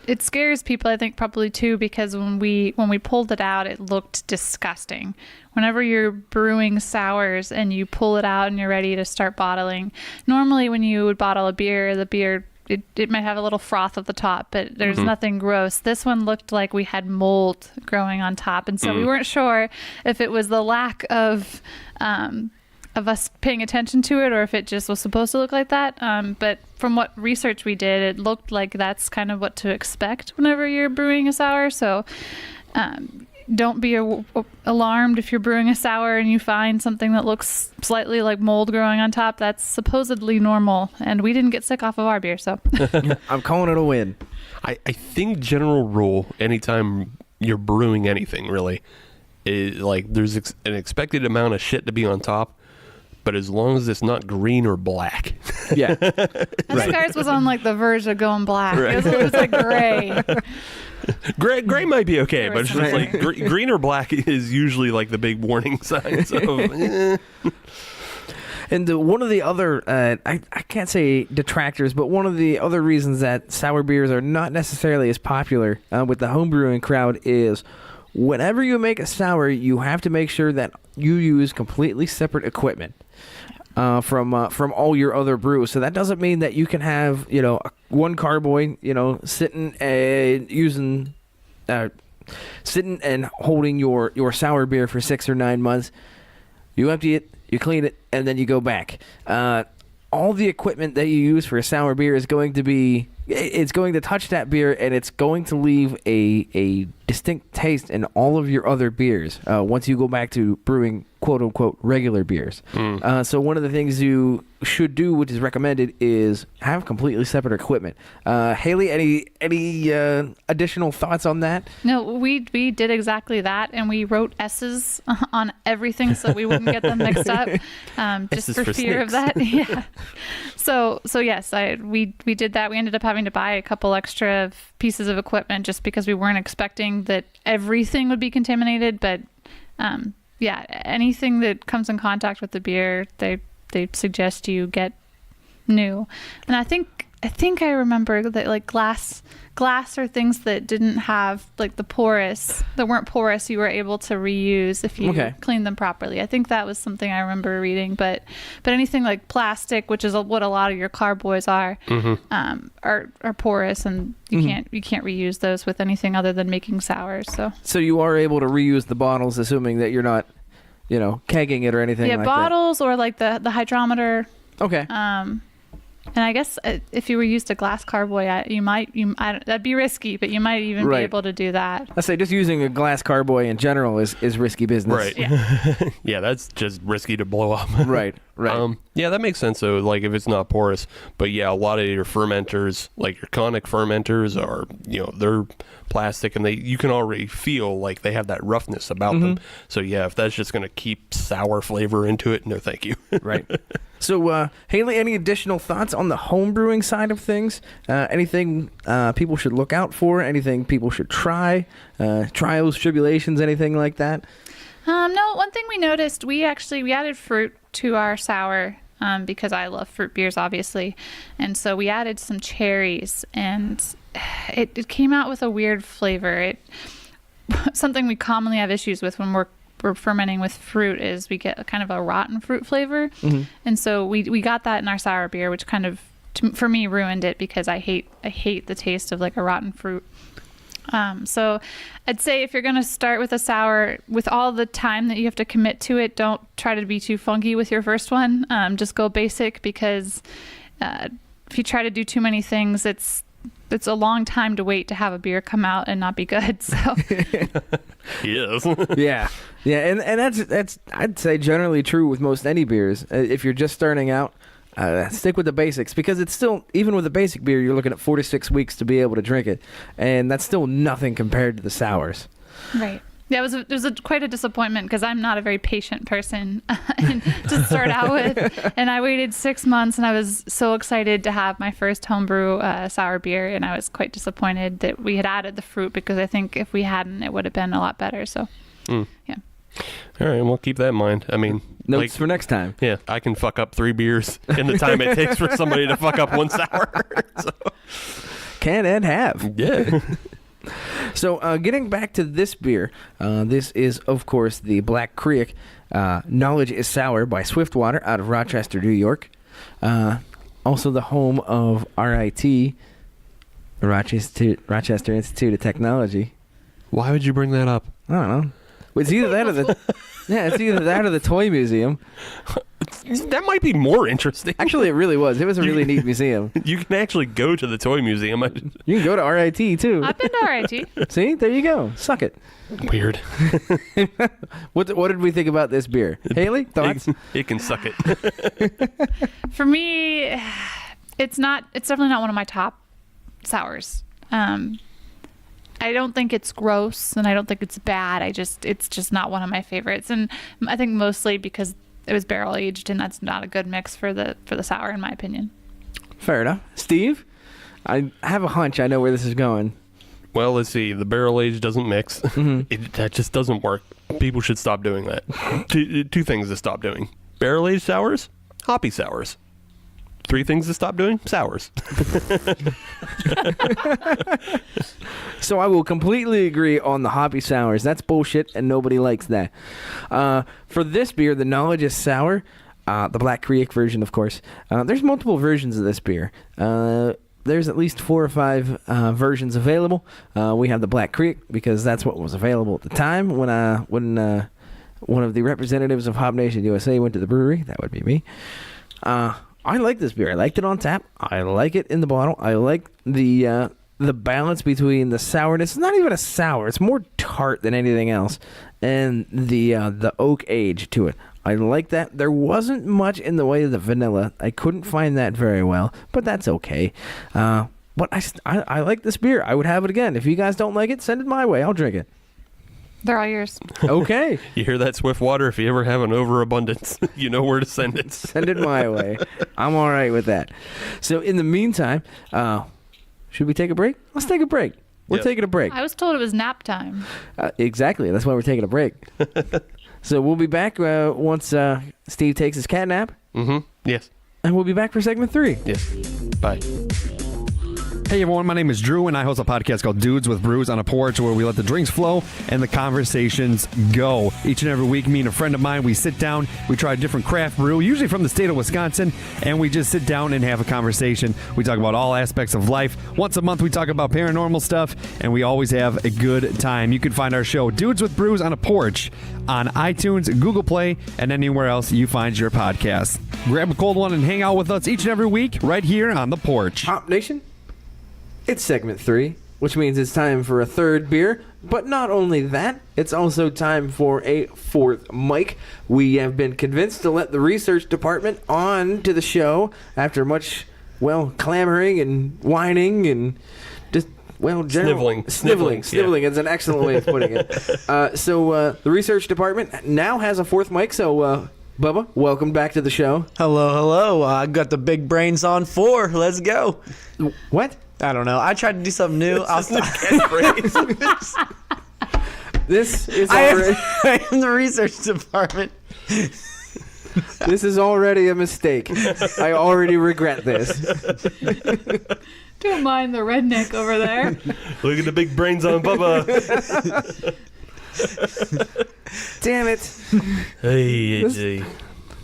it scares people, I think, probably too, because when we pulled it out, it looked disgusting. Whenever you're brewing sours and you pull it out and you're ready to start bottling, normally when you would bottle a beer, the beer, it might have a little froth at the top, but there's nothing gross. This one looked like we had mold growing on top, and so we weren't sure if it was the lack of us paying attention to it, or if it just was supposed to look like that. But from what research we did, it looked like that's kind of what to expect whenever you're brewing a sour. So don't be alarmed if you're brewing a sour and you find something that looks slightly like mold growing on top. That's supposedly normal, and we didn't get sick off of our beer, so I'm calling it a win. I think general rule, anytime you're brewing anything, really, is there's an expected amount of shit to be on top, but as long as it's not green or black. Yeah. I think ours was on the verge of going black. Right. It was gray. Gray might be okay, but it's just green or black is usually the big warning signs of. And one of the other, I can't say detractors, but one of the other reasons that sour beers are not necessarily as popular with the homebrewing crowd is whenever you make a sour, you have to make sure that you use completely separate equipment from all your other brews. So that doesn't mean that you can have one carboy sitting and sitting and holding your sour beer for 6 or 9 months. You empty it, you clean it, and then you go back. All the equipment that you use for a sour beer is going to touch that beer, and it's going to leave a distinct taste in all of your other beers once you go back to brewing quote-unquote regular beers. So one of the things you should do, which is recommended, is have completely separate equipment. Haley, any additional thoughts on that? No, we did exactly that, and we wrote S's on everything so we wouldn't get them mixed up, just S's for for fear of snakes. that. Yeah. So yes, we did that. We ended up having to buy a couple extra pieces of equipment just because we weren't expecting that everything would be contaminated. But yeah, anything that comes in contact with the beer, they suggest you get new. And I think I remember that like glass or things that didn't have like that weren't porous, you were able to reuse if you cleaned them properly. I think that was something I remember reading. But anything like plastic, which is what a lot of your carboys are porous, and you can't reuse those with anything other than making sours. So you are able to reuse the bottles, assuming that you're not, kegging it or anything like that. Yeah, bottles or like the hydrometer. Okay. And I guess if you were used to glass carboy, that'd be risky, but you might even be able to do that. I say just using a glass carboy in general is risky business. Right. Yeah. Yeah, that's just risky to blow up. Right. Yeah, that makes sense though, like if it's not porous. But yeah, a lot of your fermenters, like your conic fermenters are, they're plastic, and you can already feel like they have that roughness about them. So yeah, if that's just going to keep sour flavor into it, no thank you. Right. So, Haley, any additional thoughts on the home brewing side of things? Anything people should look out for? Anything people should try? Trials, tribulations, anything like that? No, one thing we noticed, we added fruit to our sour because I love fruit beers, obviously. And so we added some cherries, and it came out with a weird flavor. Something we commonly have issues with when we're fermenting with fruit is we get kind of a rotten fruit flavor. And so we got that in our sour beer, which kind of, for me, ruined it because I hate the taste of like a rotten fruit. So I'd say if you're going to start with a sour, with all the time that you have to commit to it, don't try to be too funky with your first one. Just go basic, because if you try to do too many things, it's a long time to wait to have a beer come out and not be good. So Yes. Yeah, and that's I'd say generally true with most any beers. If you're just starting out, stick with the basics, because it's still, even with a basic beer, you're looking at 4 to 6 weeks to be able to drink it, and that's still nothing compared to the sours. right. Yeah, it was quite a disappointment because I'm not a very patient person to start out with. And I waited 6 months, and I was so excited to have my first homebrew sour beer. And I was quite disappointed that we had added the fruit, because I think if we hadn't, it would have been a lot better. So, yeah. All right, we'll keep that in mind. I mean, Notes for next time. Yeah, I can fuck up 3 beers in the time it takes for somebody to fuck up 1 sour. So. Can and have. Yeah. So getting back to this beer, this is, of course, the Black Creek Knowledge is Sour by SwiftWater out of Rochester, New York. Also the home of RIT, Rochester Institute of Technology. Why would you bring that up? I don't know. It's either that or the Toy Museum. That might be more interesting. Actually, it really was. It was a really neat museum. You can actually go to the toy museum. You can go to RIT, too. I've been to RIT. See? There you go. Suck it. Weird. What did we think about this beer? Haley, thoughts? It can suck it. For me, it's definitely not one of my top sours. I don't think it's gross, and I don't think it's bad. It's just not one of my favorites. And I think mostly because it was barrel aged, and that's not a good mix for the sour, in my opinion. Fair enough. Steve, I have a hunch I know where this is going. Well, let's see. The barrel age doesn't mix. That just doesn't work. People should stop doing that. Two things to stop doing: barrel aged sours, hoppy sours. 3 things to stop doing: sours. So I will completely agree on the hoppy sours. That's bullshit, and nobody likes that. For this beer, the Knowledge is Sour, the Black Creek version, of course. There's multiple versions of this beer. There's at least 4 or 5 versions available. We have the Black Creek because that's what was available at the time when one of the representatives of Hop Nation USA went to the brewery. That would be me. I like this beer. I liked it on tap. I like it in the bottle. I like the the balance between the sourness. It's not even a sour. It's more tart than anything else. And the oak age to it. I like that. There wasn't much in the way of the vanilla. I couldn't find that very well, but that's okay. But I like this beer. I would have it again. If you guys don't like it, send it my way. I'll drink it. They're all yours. Okay. You hear that, Swiftwater? If you ever have an overabundance, you know where to send it. Send it my way. I'm all right with that. So in the meantime, should we take a break? Let's take a break. We're Yeah. taking a break. I was told it was nap time. Exactly. That's why we're taking a break. So we'll be back once Steve takes his cat nap, Mm-hmm. Yes. and we'll be back for segment 3. Yes. Bye. Hey everyone, my name is Drew, and I host a podcast called Dudes with Brews on a Porch, where we let the drinks flow and the conversations go. Each and every week, me and a friend of mine, we sit down, we try a different craft brew, usually from the state of Wisconsin, and we just sit down and have a conversation. We talk about all aspects of life. Once a month, we talk about paranormal stuff, and we always have a good time. You can find our show, Dudes with Brews on a Porch, on iTunes, Google Play, and anywhere else you find your podcasts. Grab a cold one and hang out with us each and every week right here on the porch. Hop Nation, it's segment 3, which means it's time for a third beer. But not only that, it's also time for a fourth mic. We have been convinced to let the research department on to the show after much, clamoring and whining and just, Sniveling. Sniveling is an excellent way of putting it. So the research department now has a fourth mic. So, Bubba, welcome back to the show. Hello. I got the big brains on 4. Let's go. What? I don't know. I tried to do something new. This is I already, am the research department. this is already a mistake. I already regret this. Don't mind the redneck over there. Look at the big brains on Bubba. Damn it. Hey, AJ.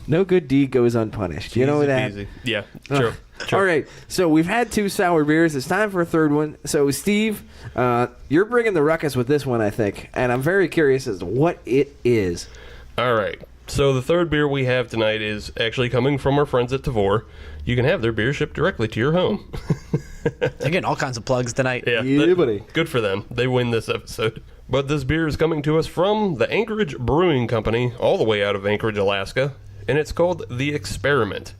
No good deed goes unpunished. You know Easy that? peasy. Yeah, sure. All right. So we've had 2 sour beers. It's time for a third one. So, Steve, you're bringing the ruckus with this one, I think. And I'm very curious as to what it is. All right. So the third beer we have tonight is actually coming from our friends at Tavor. You can have their beer shipped directly to your home. They're getting all kinds of plugs tonight. Yeah, buddy. Good for them. They win this episode. But this beer is coming to us from the Anchorage Brewing Company, all the way out of Anchorage, Alaska, and it's called The Experiment.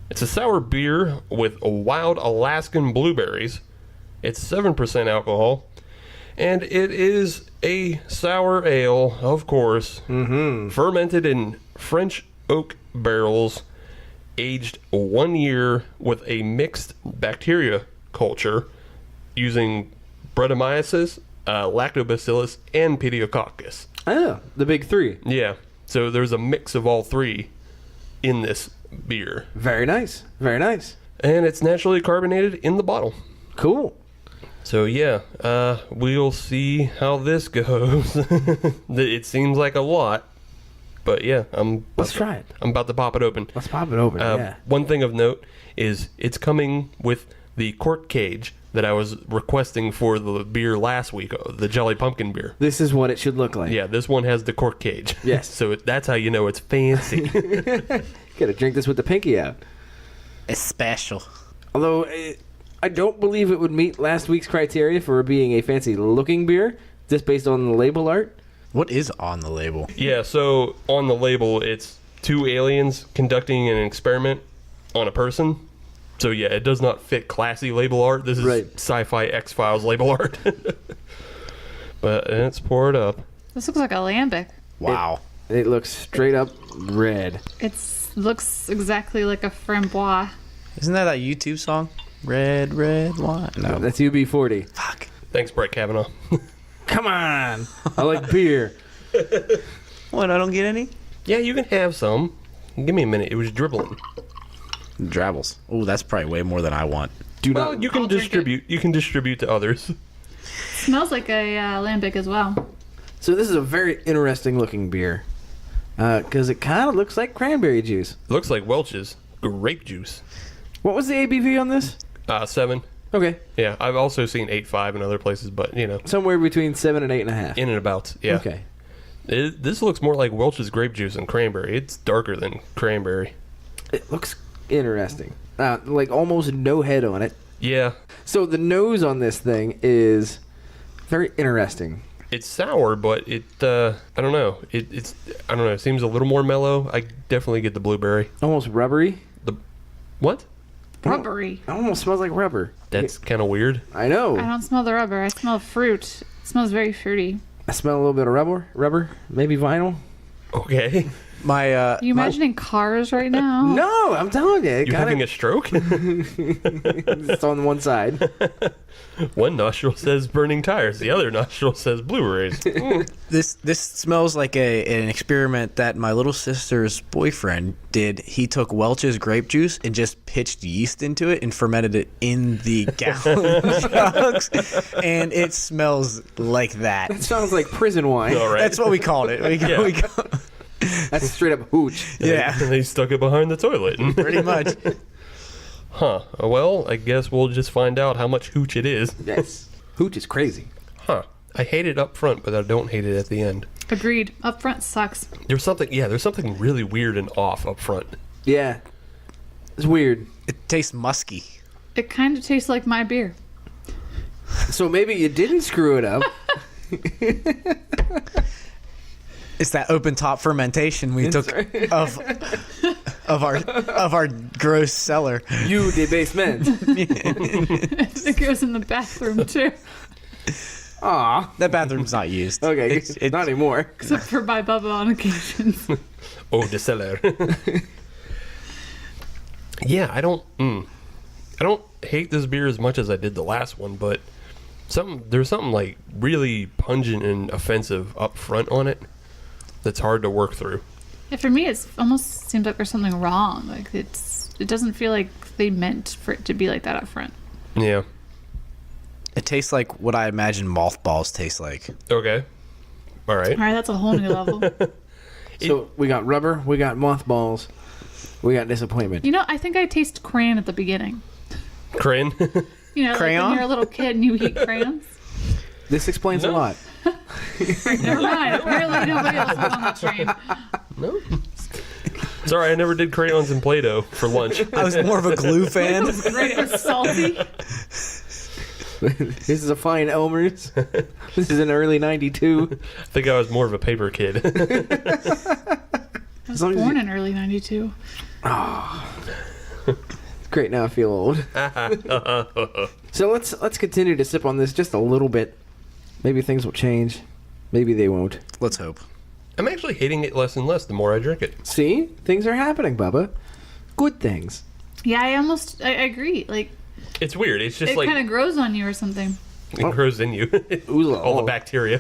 It's a sour beer with wild Alaskan blueberries. It's 7% alcohol, and it is a sour ale, of course, fermented in French oak barrels, aged 1 year with a mixed bacteria culture using Brettanomyces, Lactobacillus, and Pediococcus. Oh, the big 3. Yeah, so there's a mix of all 3 in this beer. Very nice. Very nice. And it's naturally carbonated in the bottle. Cool. So yeah, we'll see how this goes. It seems like a lot, but yeah, Let's try it. I'm about to pop it open. Let's pop it open. Yeah. One thing of note is it's coming with the cork cage that I was requesting for the beer last week, the Jelly Pumpkin beer. This is what it should look like. Yeah, this one has the cork cage. Yes. So that's how you know it's fancy. Gotta drink this with the pinky out. It's special. Although, I don't believe it would meet last week's criteria for being a fancy-looking beer, just based on the label art. What is on the label? Yeah, so on the label, it's 2 aliens conducting an experiment on a person. So yeah, it does not fit classy label art. This is Right. sci-fi X-Files label art. But let's pour it up. This looks like a lambic. Wow. It looks straight up red. It looks exactly like a framboise. Isn't that a YouTube song? Red, red wine. No. That's UB40. Fuck. Thanks, Brett Kavanaugh. Come on! I like beer. What, I don't get any? Yeah, you can have some. Give me a minute. It was dribbling. Drabbles. Oh, that's probably way more than I want. Well, you can I'll drink distribute. You can distribute to others. Smells like a lambic as well. So this is a very interesting looking beer. Because it kind of looks like cranberry juice. Looks like Welch's grape juice. What was the ABV on this? 7. Okay. Yeah, I've also seen 8.5 in other places, but you know, Somewhere between 7 and 8.5. in and about. Yeah. Okay. This looks more like Welch's grape juice and cranberry. It's darker than cranberry. It looks interesting. Like almost no head on it. Yeah. So the nose on this thing is very interesting. It's sour, but it, I don't know. It's, I don't know. It seems a little more mellow. I definitely get the blueberry. Almost rubbery. What? Rubbery. It almost smells like rubber. That's kind of weird. I know. I don't smell the rubber. I smell fruit. It smells very fruity. I smell a little bit of rubber, maybe vinyl. Okay. My You imagining cars right now? No, I'm telling you. You're having a stroke? It's on one side. One nostril says burning tires. The other nostril says blueberries. this smells like an experiment that my little sister's boyfriend did. He took Welch's grape juice and just pitched yeast into it and fermented it in the gallon jugs, and it smells like that. It sounds like prison wine. All right. That's what we called it. That's straight up hooch. Yeah. And they stuck it behind the toilet. Pretty much. Huh. Well, I guess we'll just find out how much hooch it is. Yes. Hooch is crazy. Huh. I hate it up front, but I don't hate it at the end. Agreed. Up front sucks. There's something really weird and off up front. Yeah. It's weird. It tastes musky. It kind of tastes like my beer. So maybe you didn't screw it up. It's that open top fermentation we took of our gross cellar. You the basement. It goes in the bathroom too, Aw. That bathroom's not used. Okay. It's Not anymore. except for by Bubba on occasions. Oh, the cellar. Yeah, I don't hate this beer as much as I did the last one, but there's something like really pungent and offensive up front on it that's hard to work through. Yeah, for me, it almost seems like there's something wrong. Like it doesn't feel like they meant for it to be like that up front. Yeah. It tastes like what I imagine mothballs taste like. Okay. All right. All right, that's a whole new level. So we got rubber, we got mothballs, we got disappointment. You know, I think I taste crayon at the beginning. Crayon. You know, like Crayon? when you're a little kid and you eat crayons. This explains a lot. Never mind. Apparently nobody else was on that train. No. Sorry, I never did crayons and Play-Doh for lunch. I was more of a glue fan. Great, it was salty. This is a fine Elmer's. This is an early 92. I think I was more of a paper kid. I was long as born you- in early 92. Great, now I feel old. So let's continue to sip on this just a little bit. Maybe things will change. Maybe they won't. Let's hope. I'm actually hating it less and less the more I drink it. See? Things are happening, Bubba. Good things. Yeah, I agree. Like, It's weird. It's just it like kind of grows on you or something. it grows in you. Ooh, All the bacteria.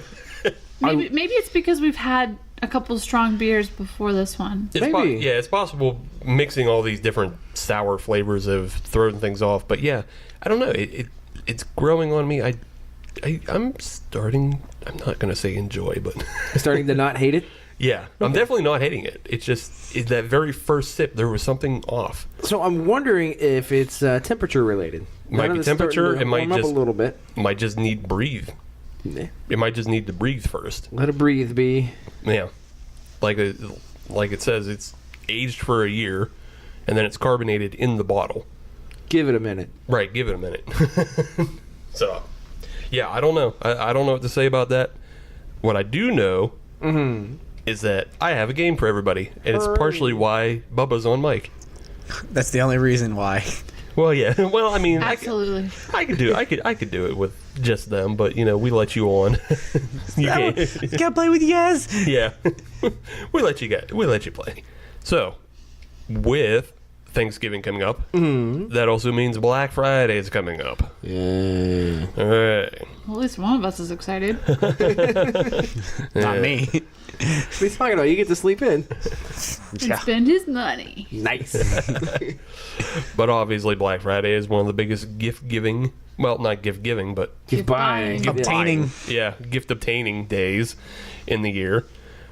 Maybe it's because we've had a couple strong beers before this one. Maybe. Yeah, it's possible mixing all these different sour flavors have thrown things off. But yeah, I don't know. It's growing on me. I'm starting. I'm not gonna say enjoy, but Starting to not hate it. yeah, I'm definitely not hating it. It's just that very first sip, there was something off. So I'm wondering if it's temperature related. Might Now be that it's starting temperature, to it might warm up just- a little bit. Might just need breathe. Yeah. It might just need to breathe first. Let it breathe, B. Yeah, like it says, it's aged for a year, and then it's carbonated in the bottle. Give it a minute. Right, give it a minute. So, yeah, I don't know. I don't know what to say about that. What I do know is that I have a game for everybody, and it's partially why Bubba's on mic. That's the only reason why. Well, yeah. Well, I mean, Absolutely. I could do it with just them, but you know, we let you on. You can't. Gotta play with you guys. Yeah, we let you play. So, with Thanksgiving coming up, that also means Black Friday is coming up. Yeah. All right. Well, at least one of us is excited. Not me. What are you talking about? You get to sleep in. And spend his money. Nice. But obviously, Black Friday is one of the biggest gift giving. Well, not gift giving, but Gift buying. Obtaining. yeah, gift obtaining days in the year.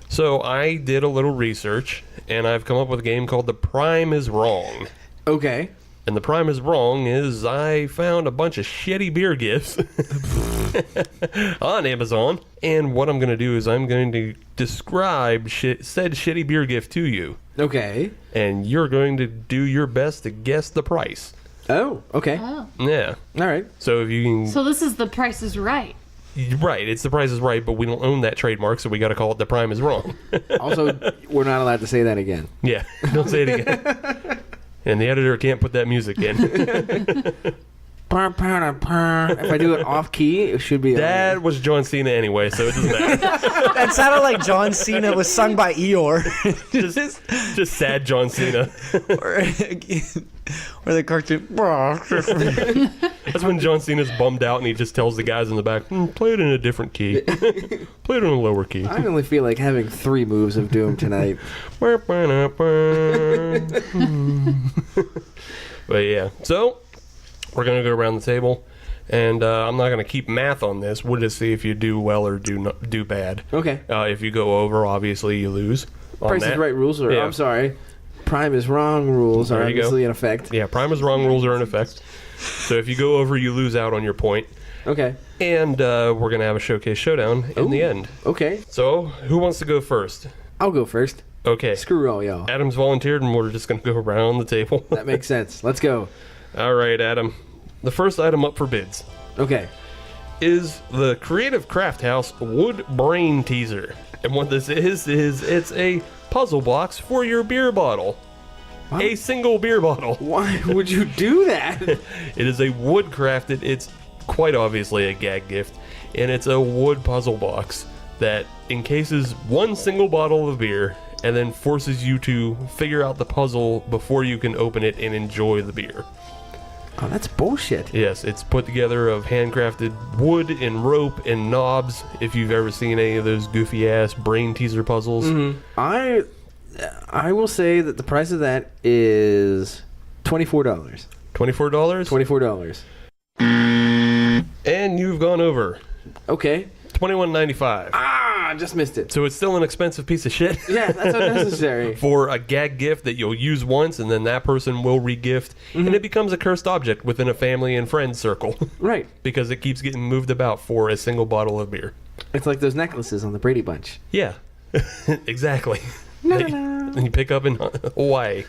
So I did a little research, and I've come up with a game called The Prime is Wrong. Okay. And the prime is wrong is I found a bunch of shitty beer gifts on Amazon. And what I'm going to do is I'm going to describe said shitty beer gift to you. Okay. And you're going to do your best to guess the price. Oh, okay. Oh. Yeah. All right. So if you can... So this is The Price is Right. Right, it's The Price is Right, but we don't own that trademark, so we got to call it The Prime is Wrong. Also, we're not allowed to say that again. Yeah, don't say it again. And the editor can't put that music in. If I do it off key, it should be. That was John Cena anyway, so it doesn't matter. That sounded like John Cena was sung by Eeyore. Just sad John Cena. or the cartoon. That's when John Cena's bummed out and he just tells the guys in the back, play it in a different key. Play it in a lower key. I only feel like having 3 moves of Doom tonight. But yeah, so we're going to go around the table, and I'm not going to keep math on this. We'll just see if you do well or do bad. Okay. If you go over, obviously you lose. Price is Right rules are, Yeah. I'm sorry, Prime is Wrong rules are There you go. obviously in effect. Yeah, Prime is Wrong rules are in effect. So if you go over, you lose out on your point. Okay. And we're going to have a showcase showdown in the end. Okay. So who wants to go first? I'll go first. Okay. Screw all y'all. Adam's volunteered, and we're just going to go around the table. That makes sense. Let's go. All right, Adam. The first item up for bids Okay. is the Creative Craft House Wood Brain Teaser. And what this is it's a puzzle box for your beer bottle. What? A single beer bottle. Why would you do that? It is a wood crafted, it's quite obviously a gag gift, and it's a wood puzzle box that encases one single bottle of beer and then forces you to figure out the puzzle before you can open it and enjoy the beer. Oh, that's bullshit. Yes, it's put together of handcrafted wood and rope and knobs. If you've ever seen any of those goofy ass brain teaser puzzles. I will say that the price of that is $24. $24? $24. And you've gone over. Okay. $21.95. I just missed it. So it's still an expensive piece of shit. Yeah, that's unnecessary. For a gag gift that you'll use once and then that person will re-gift. And it becomes a cursed object within a family and friends circle. Right. Because it keeps getting moved about for a single bottle of beer. It's like those necklaces on the Brady Bunch. Yeah. Exactly. And you pick up in Hawaii.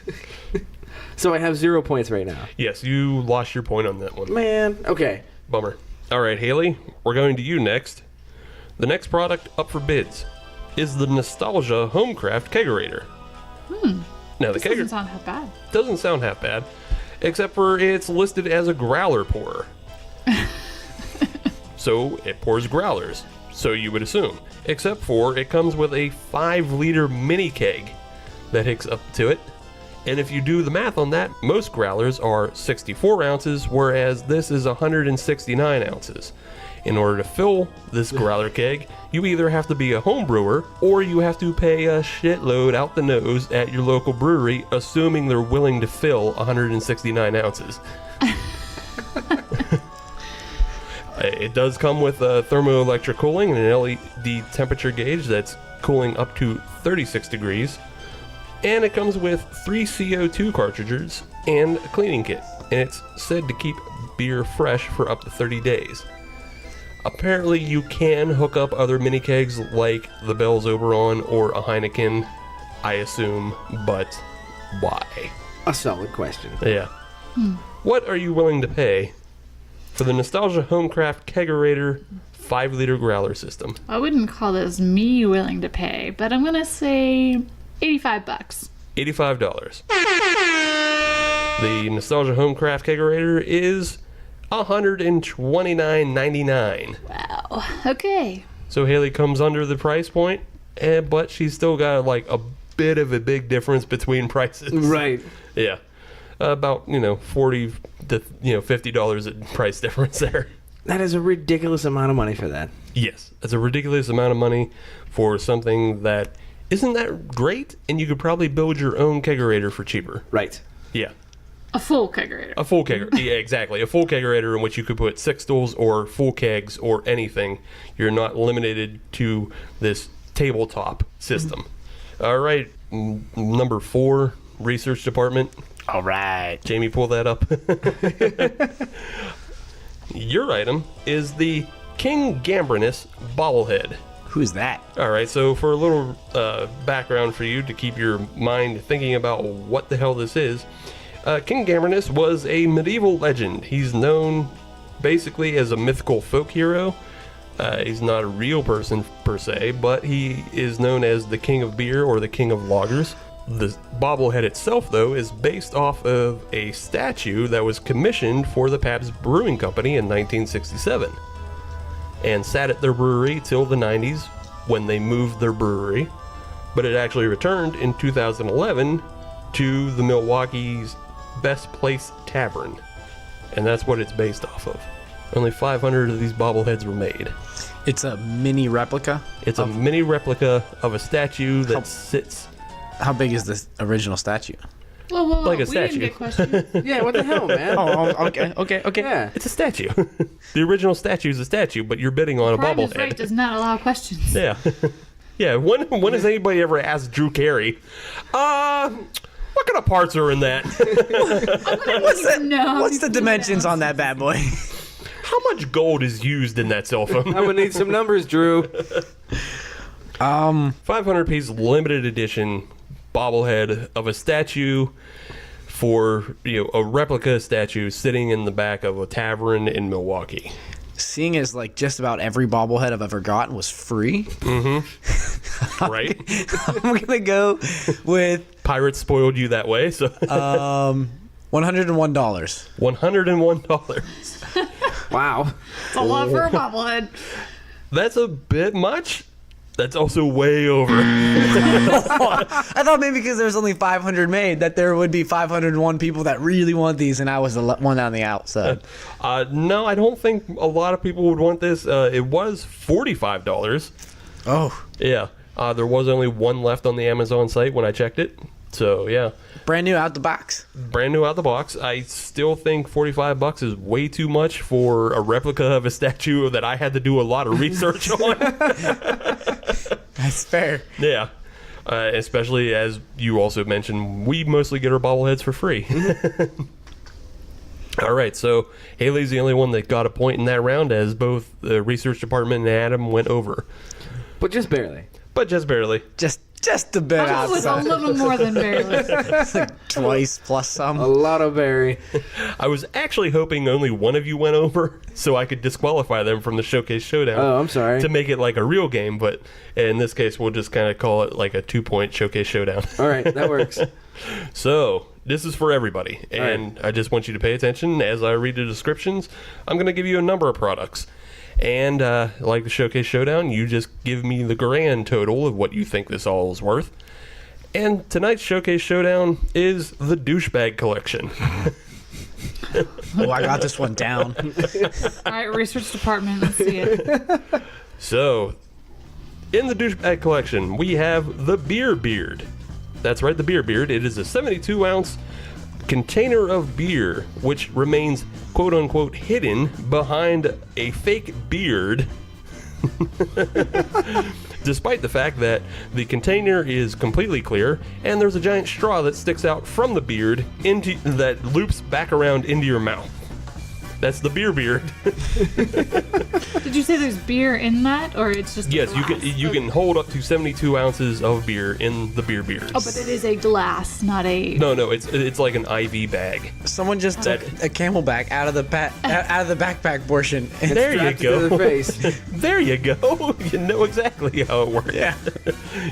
So I have 0 points right now. Yes, you lost your point on that one. Man, okay. Bummer. All right, Haley, we're going to you next. The next product up for bids is the Nostalgia Homecraft Kegerator. Now, the This doesn't kegerator sound half bad. doesn't sound half bad, except for it's listed as a growler pourer. So it pours growlers, so you would assume. Except for it comes with a 5-liter mini keg that hooks up to it. And if you do the math on that, most growlers are 64 ounces, whereas this is 169 ounces. In order to fill this growler keg, you either have to be a home brewer or you have to pay a shitload out the nose at your local brewery, assuming they're willing to fill 169 ounces. It does come with thermoelectric cooling and an LED temperature gauge that's cooling up to 36 degrees. And it comes with 3 CO2 cartridges and a cleaning kit. And it's said to keep beer fresh for up to 30 days. Apparently you can hook up other mini kegs like the Bell's Oberon or a Heineken, I assume, but why? A solid question. Yeah. What are you willing to pay for the Nostalgia Homecraft Kegerator 5-liter growler system? I wouldn't call this me willing to pay, but I'm gonna say $85. $85. The Nostalgia Homecraft Kegerator is $129.99. Wow. Okay. So Haley comes under the price point, but she's still got like a bit of a big difference between prices. Right. Yeah. About, $40 to $50 in price difference there. That is a ridiculous amount of money for that. Yes. That's a ridiculous amount of money for something that isn't that great, and you could probably build your own kegerator for cheaper. Right. Yeah. A full kegerator. A full kegerator. Yeah, exactly. A full kegerator in which you could put 6 stools or full kegs or anything. You're not limited to this tabletop system. All right. Number 4, research department. All right. Jamie, pull that up. Your item is the King Gambrinus bobblehead. Who's that? All right, so for a little background for you to keep your mind thinking about what the hell this is, King Gamernus was a medieval legend. He's known basically as a mythical folk hero. He's not a real person per se, but he is known as the King of Beer or the King of Lagers. The bobblehead itself, though, is based off of a statue that was commissioned for the Pabst Brewing Company in 1967 and sat at their brewery till the 90s when they moved their brewery, but it actually returned in 2011 to the Milwaukee's Best Place Tavern, and that's what it's based off of. Only 500 of these bobbleheads were made. It's a mini replica. It's a mini replica of a statue that sits. How big is this original statue? Whoa, Like a we didn't statue. get questions. Yeah, what the hell, man? Okay. Yeah. It's a statue. The original statue is a statue, but you're bidding on a Prime is bobblehead. right does not allow questions. Yeah. Yeah. When has anybody ever asked Drew Carey, what kind of parts are in that? What's the dimensions on that bad boy? How much gold is used in that cell phone? I'm gonna need some numbers, Drew. 500 piece limited edition bobblehead of a statue for, a replica statue sitting in the back of a tavern in Milwaukee. Seeing as like just about every bobblehead I've ever gotten was free, Right? I'm gonna go with Pirates spoiled you that way, so $101. $101. Wow. It's a lot for a bobblehead. That's a bit much. That's also way over. I thought maybe because there's only 500 made that there would be 501 people that really want these, and I was the one on the outside. No, I don't think a lot of people would want this. It was $45. Oh, Yeah. There was only one left on the Amazon site when I checked it. So, yeah. brand new out the box. Brand new out the box. I still think $45 is way too much for a replica of a statue that I had to do a lot of research on. That's fair. Yeah. Especially as you also mentioned, we mostly get our bobbleheads for free. All right, so Haley's the only one that got a point in that round, as both the research department and Adam went over. But just barely. But just barely. Just a bit That was a outside. little more than barely. It's like twice plus some. A lot of berry. I was actually hoping only one of you went over so I could disqualify them from the Showcase Showdown. Oh, I'm sorry. To make it like a real game, but in this case, we'll just kind of call it like a 2-point Showcase Showdown. All right, that works. So, this is for everybody, and I just want you to pay attention as I read the descriptions. I'm going to give you a number of products. And like the Showcase Showdown, you just give me the grand total of what you think this all is worth. And tonight's Showcase Showdown is the Douchebag Collection. Oh, I got this one down. All right, research department, let's see it. So, in the Douchebag Collection, we have the Beer Beard. That's right, the Beer Beard. It is a 72-ounce container of beer, which remains quote-unquote hidden behind a fake beard, despite the fact that the container is completely clear and there's a giant straw that sticks out from the beard that loops back around into your mouth. That's the Beer Beard. Did you say there's beer in that, or it's just Yes, glass? you can hold up to 72 ounces of beer in the Beer Beard. Oh, but it is a glass, not a... No, it's like an IV bag. Someone just took a camelback out of the backpack portion. And There you Strapped to the go. face. There you go. You know exactly how it works. Yeah.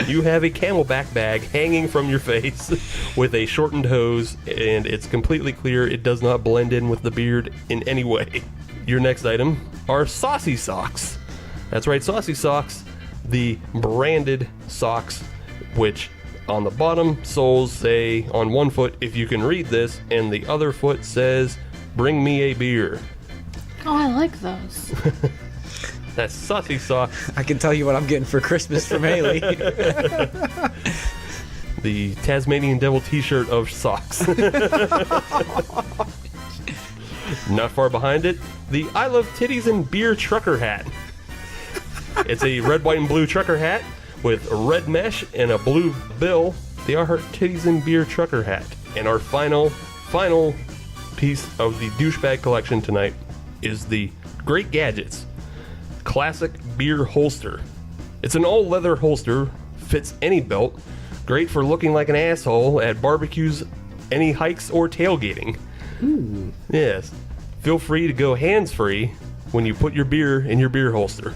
You have a camelback bag hanging from your face with a shortened hose, and it's completely clear. It does not blend in with the beard in any way. Your next item are Saucy Socks. That's right, Saucy Socks, the branded socks, which on the bottom soles say on one foot, if you can read this, and the other foot says, bring me a beer. Oh, I like those. That's Saucy Socks, I can tell you what I'm getting for Christmas from Haley. the Tasmanian Devil t-shirt of socks. Not far behind it, the I Love Titties and Beer trucker hat. It's a red, white, and blue trucker hat with a red mesh and a blue bill. The I Heart Titties and Beer trucker hat. And our final piece of the douchebag collection tonight is the Great Gadgets Classic Beer Holster. It's an all-leather holster, fits any belt, great for looking like an asshole at barbecues any hikes or tailgating. Ooh. Yes. Feel free to go hands-free when you put your beer in your beer holster.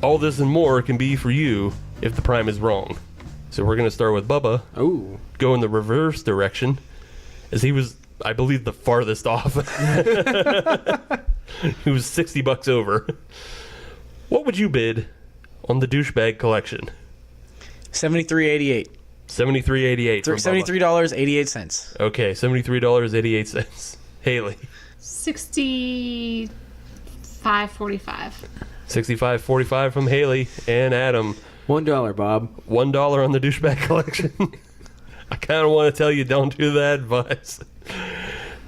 All this and more can be for you if the prime is wrong. So we're going to start with Bubba. Ooh. Go in the reverse direction, as he was, I believe, the farthest off. He was $60 over. What would you bid on the douchebag collection? $73.88. $73.88. $73.88. Okay, $73.88. Haley. $65.45. $65.45 from Haley and Adam. $1, Bob. $1 on the douchebag collection. I kind of want to tell you don't do that, but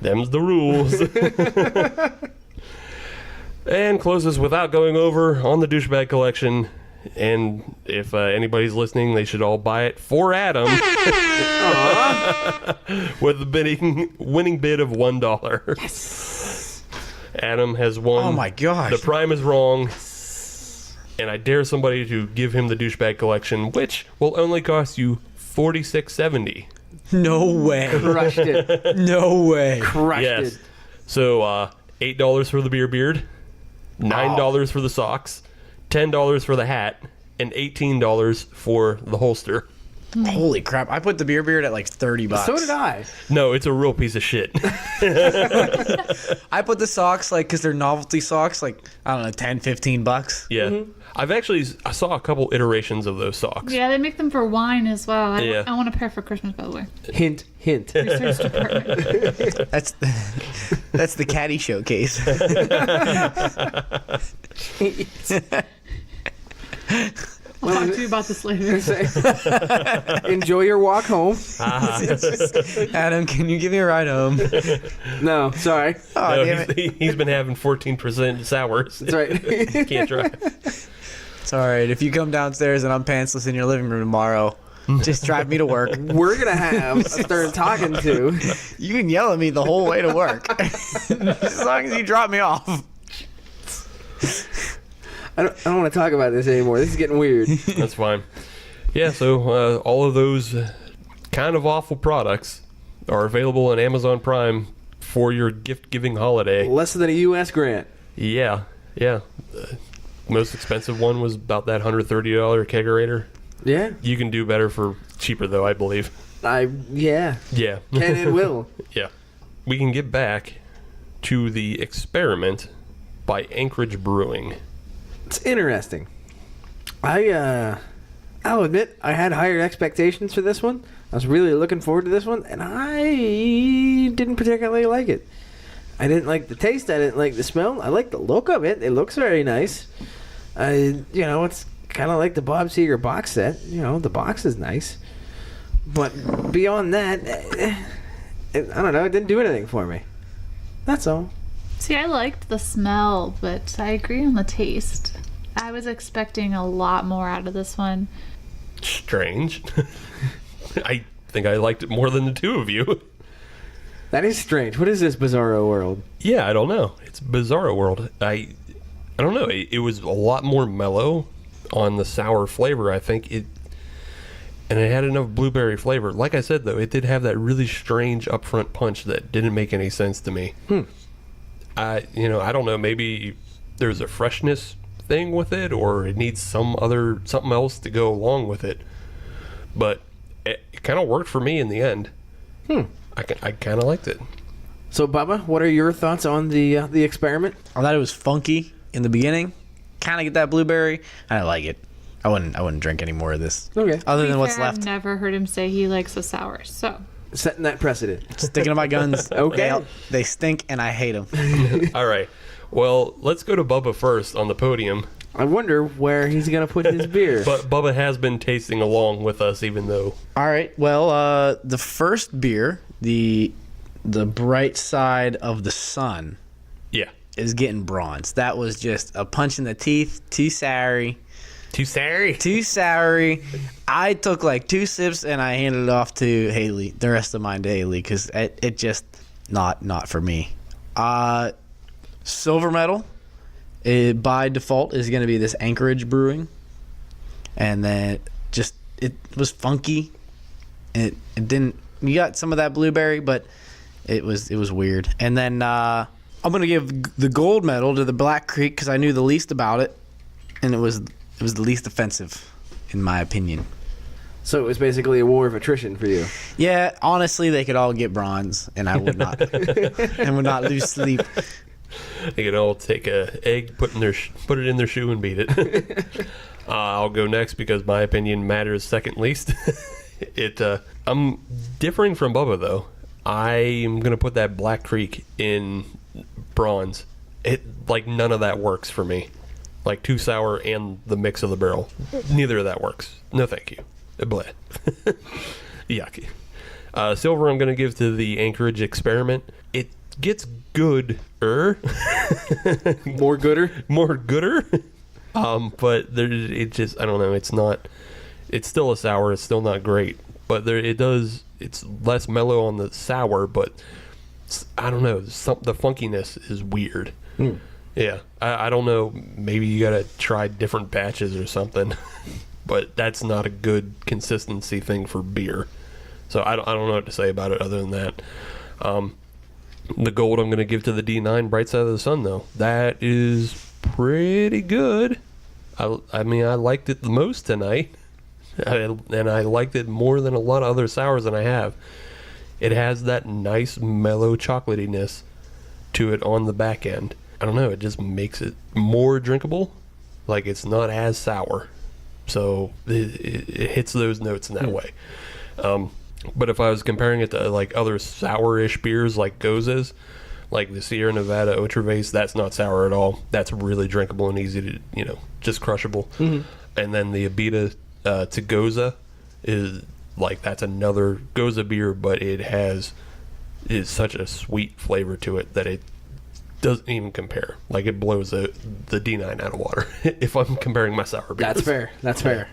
them's the rules. And closes without going over on the douchebag collection. And if anybody's listening, they should all buy it for Adam. With the winning bid of $1. Yes. Adam has won. Oh my gosh. The prime is wrong. And I dare somebody to give him the douchebag collection, which will only cost you $46.70. No way. Crushed it. No way. Crushed Yes. it. So $8 for the beer beard, $9 for the socks, $10 for the hat, and $18 for the holster. Holy crap. I put the beer beard at like $30. So did I. No, it's a real piece of shit. I put the socks, like, because they're novelty socks, like, I don't know, $10-15. Yeah. I saw a couple iterations of those socks. Yeah, they make them for wine as well. Yeah. I want a pair for Christmas, by the way. Hint, hint. Research department. That's the caddy showcase. I'll talk to you about this later. Enjoy your walk home. Adam, can you give me a ride home? No, sorry. Oh, No, damn it. he's been having 14% sours. That's right. Can't drive. It's all right. If you come downstairs and I'm pantsless in your living room tomorrow, just drive me to work. We're going to have a stern talking to. You can yell at me the whole way to work. As long as you drop me off. I don't want to talk about this anymore. This is getting weird. That's fine. Yeah, so all of those kind of awful products are available on Amazon Prime for your gift-giving holiday. Less than a U.S. grant. Yeah. The most expensive one was about that $130 kegerator. Yeah. You can do better for cheaper, though, I believe. Yeah. Yeah. And it will. Yeah. We can get back to the experiment by Anchorage Brewing. It's interesting. I'll admit I had higher expectations for this one. I was really looking forward to this one, and I didn't particularly like it. I didn't like the taste. I didn't like the smell. I like the look of it. It looks very nice. It's kind of like the Bob Seger box set. The box is nice. But beyond that, I don't know. It didn't do anything for me. That's all. See, I liked the smell, but I agree on the taste. I was expecting a lot more out of this one. Strange. I think I liked it more than the two of you. That is strange. What is this bizarro world? Yeah, I don't know. It's Bizarro World. I don't know. It was a lot more mellow on the sour flavor, I think. And it had enough blueberry flavor. Like I said, though, it did have that really strange upfront punch that didn't make any sense to me. I don't know. Maybe there's a freshness thing with it, or it needs something else to go along with it. But it kind of worked for me in the end. I kind of liked it. So, Bubba, what are your thoughts on the experiment? I thought it was funky in the beginning. Kind of get that blueberry. I didn't like it. I wouldn't drink any more of this. Okay. Other To than be what's fair, left. I've never heard him say he likes a sour, so. Setting that precedent. Sticking to my guns. Okay. They stink and I hate them. All right. Well, let's go to Bubba first on the podium. I wonder where he's going to put his beer. But Bubba has been tasting along with us, even though. All right. Well, the first beer, the bright side of the sun, Yeah. is getting bronze. That was just a punch in the teeth. Too soury. Too sorry. Too soury. I took like 2 sips and I handed it off to Haley. The rest of mine to Haley because it just not for me. Silver medal, by default, is going to be this Anchorage Brewing, and then it was funky. It didn't You got some of that blueberry, but it was weird. And then I'm gonna give the gold medal to the Black Creek because I knew the least about it, and it was the least offensive, in my opinion. So it was basically a war of attrition for you. Yeah, honestly, they could all get bronze, and I would not, and would not lose sleep. They could all take a egg, put it in their shoe, and beat it. I'll go next because my opinion matters second least. I'm differing from Bubba though. I am gonna put that Black Creek in bronze. None of that works for me. Like too sour and the mix of the barrel. Neither of that works. No, thank you. Bleh. Yucky. Silver I'm going to give to the Anchorage Experiment. It gets gooder. More gooder? More gooder. But it just, I don't know, it's still a sour, it's still not great. But it's less mellow on the sour, but I don't know, the funkiness is weird. Yeah, I don't know, maybe you got to try different batches or something. But that's not a good consistency thing for beer. So I don't know what to say about it other than that. The gold I'm going to give to the D9 Bright Side of the Sun, though. That is pretty good. I mean, I liked it the most tonight. And I liked it more than a lot of other sours that I have. It has that nice mellow chocolatiness to it on the back end. I don't know, it just makes it more drinkable. Like, it's not as sour. So it hits those notes in that way. But if I was comparing it to like other sour-ish beers like Goza's, like the Sierra Nevada Otravase, that's not sour at all. That's really drinkable and easy to, just crushable. Mm-hmm. And then the Abita to Goza is like, that's another Goza beer, but is such a sweet flavor to it that it doesn't even compare. Like, it blows the D9 out of water if I'm comparing my sour beers. That's fair.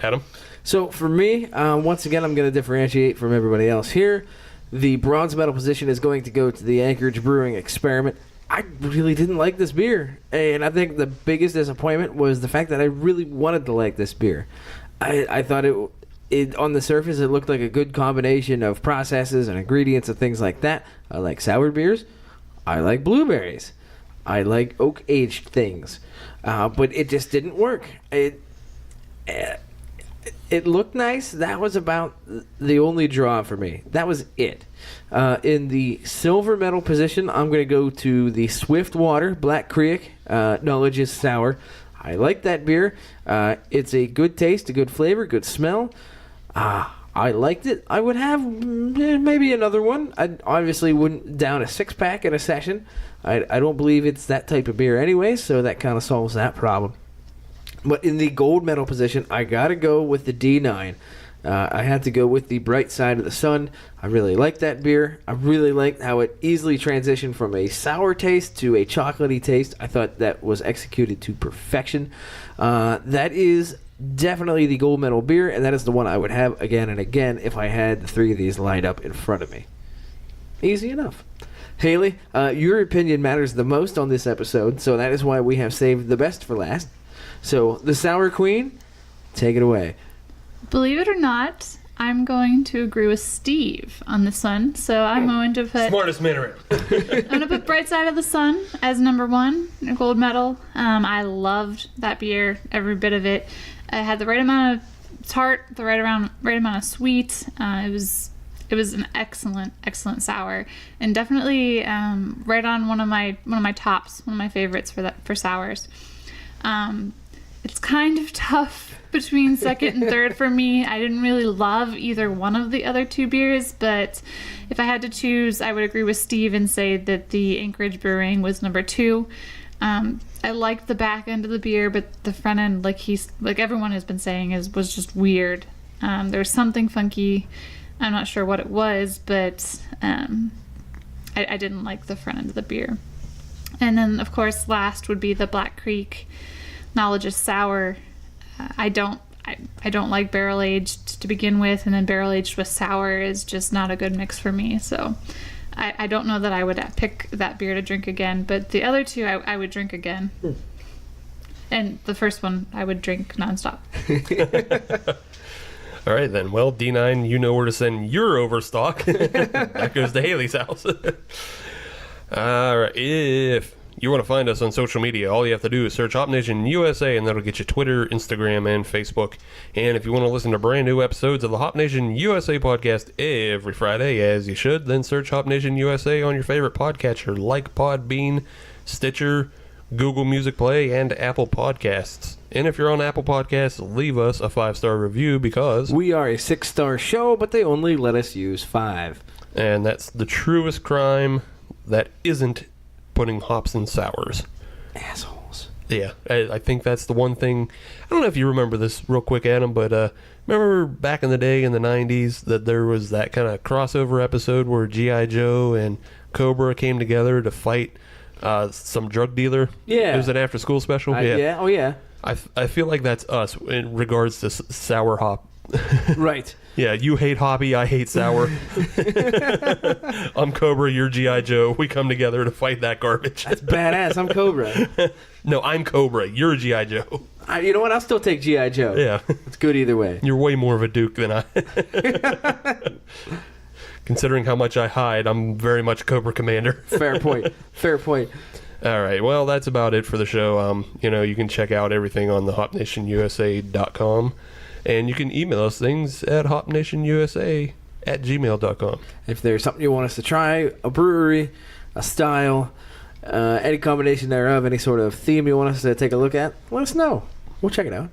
Adam? So for me, once again, I'm going to differentiate from everybody else here. The bronze medal position is going to go to the Anchorage Brewing Experiment. I really didn't like this beer, and I think the biggest disappointment was the fact that I really wanted to like this beer. I thought it on the surface, it looked like a good combination of processes and ingredients and things like that. I like sour beers. I like blueberries. I like oak-aged things. But it just didn't work. It looked nice. That was about the only draw for me. That was it. In the silver medal position, I'm going to go to the Swiftwater Black Creek. Knowledge is sour. I like that beer. It's a good taste, a good flavor, good smell. I liked it. I would have maybe another one. I obviously wouldn't down a 6-pack in a session. I don't believe it's that type of beer anyway, so that kind of solves that problem. But in the gold medal position, I got to go with the D9. I had to go with the Bright Side of the Sun. I really liked that beer. I really liked how it easily transitioned from a sour taste to a chocolatey taste. I thought that was executed to perfection. That is definitely the gold medal beer, and that is the one I would have again and again if I had the three of these lined up in front of me. Easy enough. Haley, your opinion matters the most on this episode, so that is why we have saved the best for last. So, the Sour Queen, take it away. Believe it or not, I'm going to agree with Steve on this one. So I'm going to put Smartest man around. I'm going to put Bright Side of the Sun as number 1, a gold medal. I loved that beer, every bit of it. It had the right amount of tart, the right amount of sweet. It was an excellent sour, and definitely right on one of my tops, one of my favorites for sours. It's kind of tough between second and third for me. I didn't really love either one of the other two beers, but if I had to choose, I would agree with Steve and say that the Anchorage Brewing was number 2. I liked the back end of the beer, but the front end, like everyone has been saying, was just weird. There's something funky. I'm not sure what it was, but I didn't like the front end of the beer. And then, of course, last would be the Black Creek. Knowledge is sour. I don't like barrel aged to begin with, and then barrel aged with sour is just not a good mix for me. So I don't know that I would pick that beer to drink again, but the other two I would drink again. And the first one I would drink nonstop. All right, then. Well, D9, you know where to send your overstock. That goes to Haley's house. All right. If you want to find us on social media, all you have to do is search Hop Nation USA, and that'll get you Twitter, Instagram, and Facebook. And if you want to listen to brand new episodes of the Hop Nation USA podcast every Friday, as you should, then search Hop Nation USA on your favorite podcatcher like Podbean, Stitcher, Google Music Play, and Apple Podcasts. And if you're on Apple Podcasts, leave us a 5-star review because We are a 6-star show, but they only let us use 5. and that's the truest crime that isn't putting hops in sours. Assholes. Yeah, I think that's the one thing. I don't know if you remember this real quick, Adam, but remember back in the day in the 90s that there was that kind of crossover episode where G.I. Joe and Cobra came together to fight some drug dealer? Yeah. It was an after-school special? Yeah. Oh, yeah. I feel like that's us in regards to sour hop. Right. Yeah, you hate hoppy, I hate sour. I'm Cobra, you're G.I. Joe. We come together to fight that garbage. That's badass. I'm Cobra. No, I'm Cobra, you're G.I. Joe. You know what? I'll still take G.I. Joe. Yeah. It's good either way. You're way more of a Duke than I. Considering how much I hide, I'm very much Cobra Commander. Fair point. Fair point. All right, well, that's about it for the show. You can check out everything on the hopnationusa.com. And you can email us things at hopnationusa@gmail.com. If there's something you want us to try, a brewery, a style, any combination thereof, any sort of theme you want us to take a look at, let us know. We'll check it out.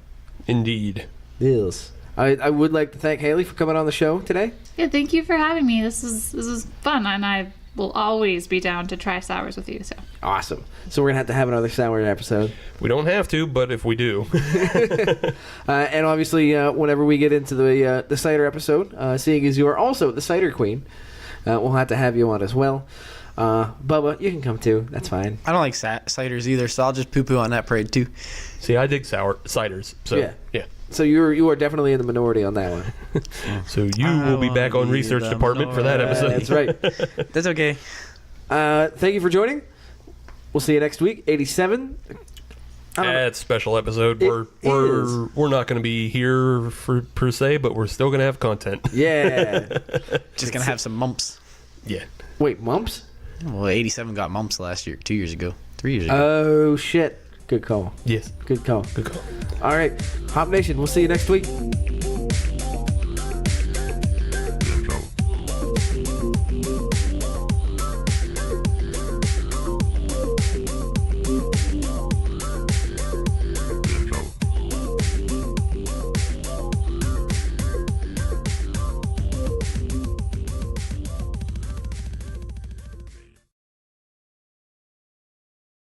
Indeed. Yes. I would like to thank Haley for coming on the show today. Yeah, thank you for having me. This is fun, and I will always be down to try sours with you. So Awesome. So we're going to have another sour episode. We don't have to, but if we do. And obviously, whenever we get into the cider episode, seeing as you are also the cider queen, we'll have to have you on as well. Bubba, you can come too. That's fine. I don't like ciders either, so I'll just poo-poo on that parade too. See, I dig sour ciders. So, yeah. So you are definitely in the minority on that one. So you will be back on research department for that episode. That's right. That's okay. Thank you for joining. We'll see you next week. 87. That's special episode. It We're not going to be here for per se, but we're still going to have content. Yeah. Just gonna have some mumps. Yeah. Wait, mumps? Well, 87 got mumps last year, 2 years ago, 3 years ago. Oh, shit. Good call. Yes. Good call. Good call. All right. Hop Nation, we'll see you next week.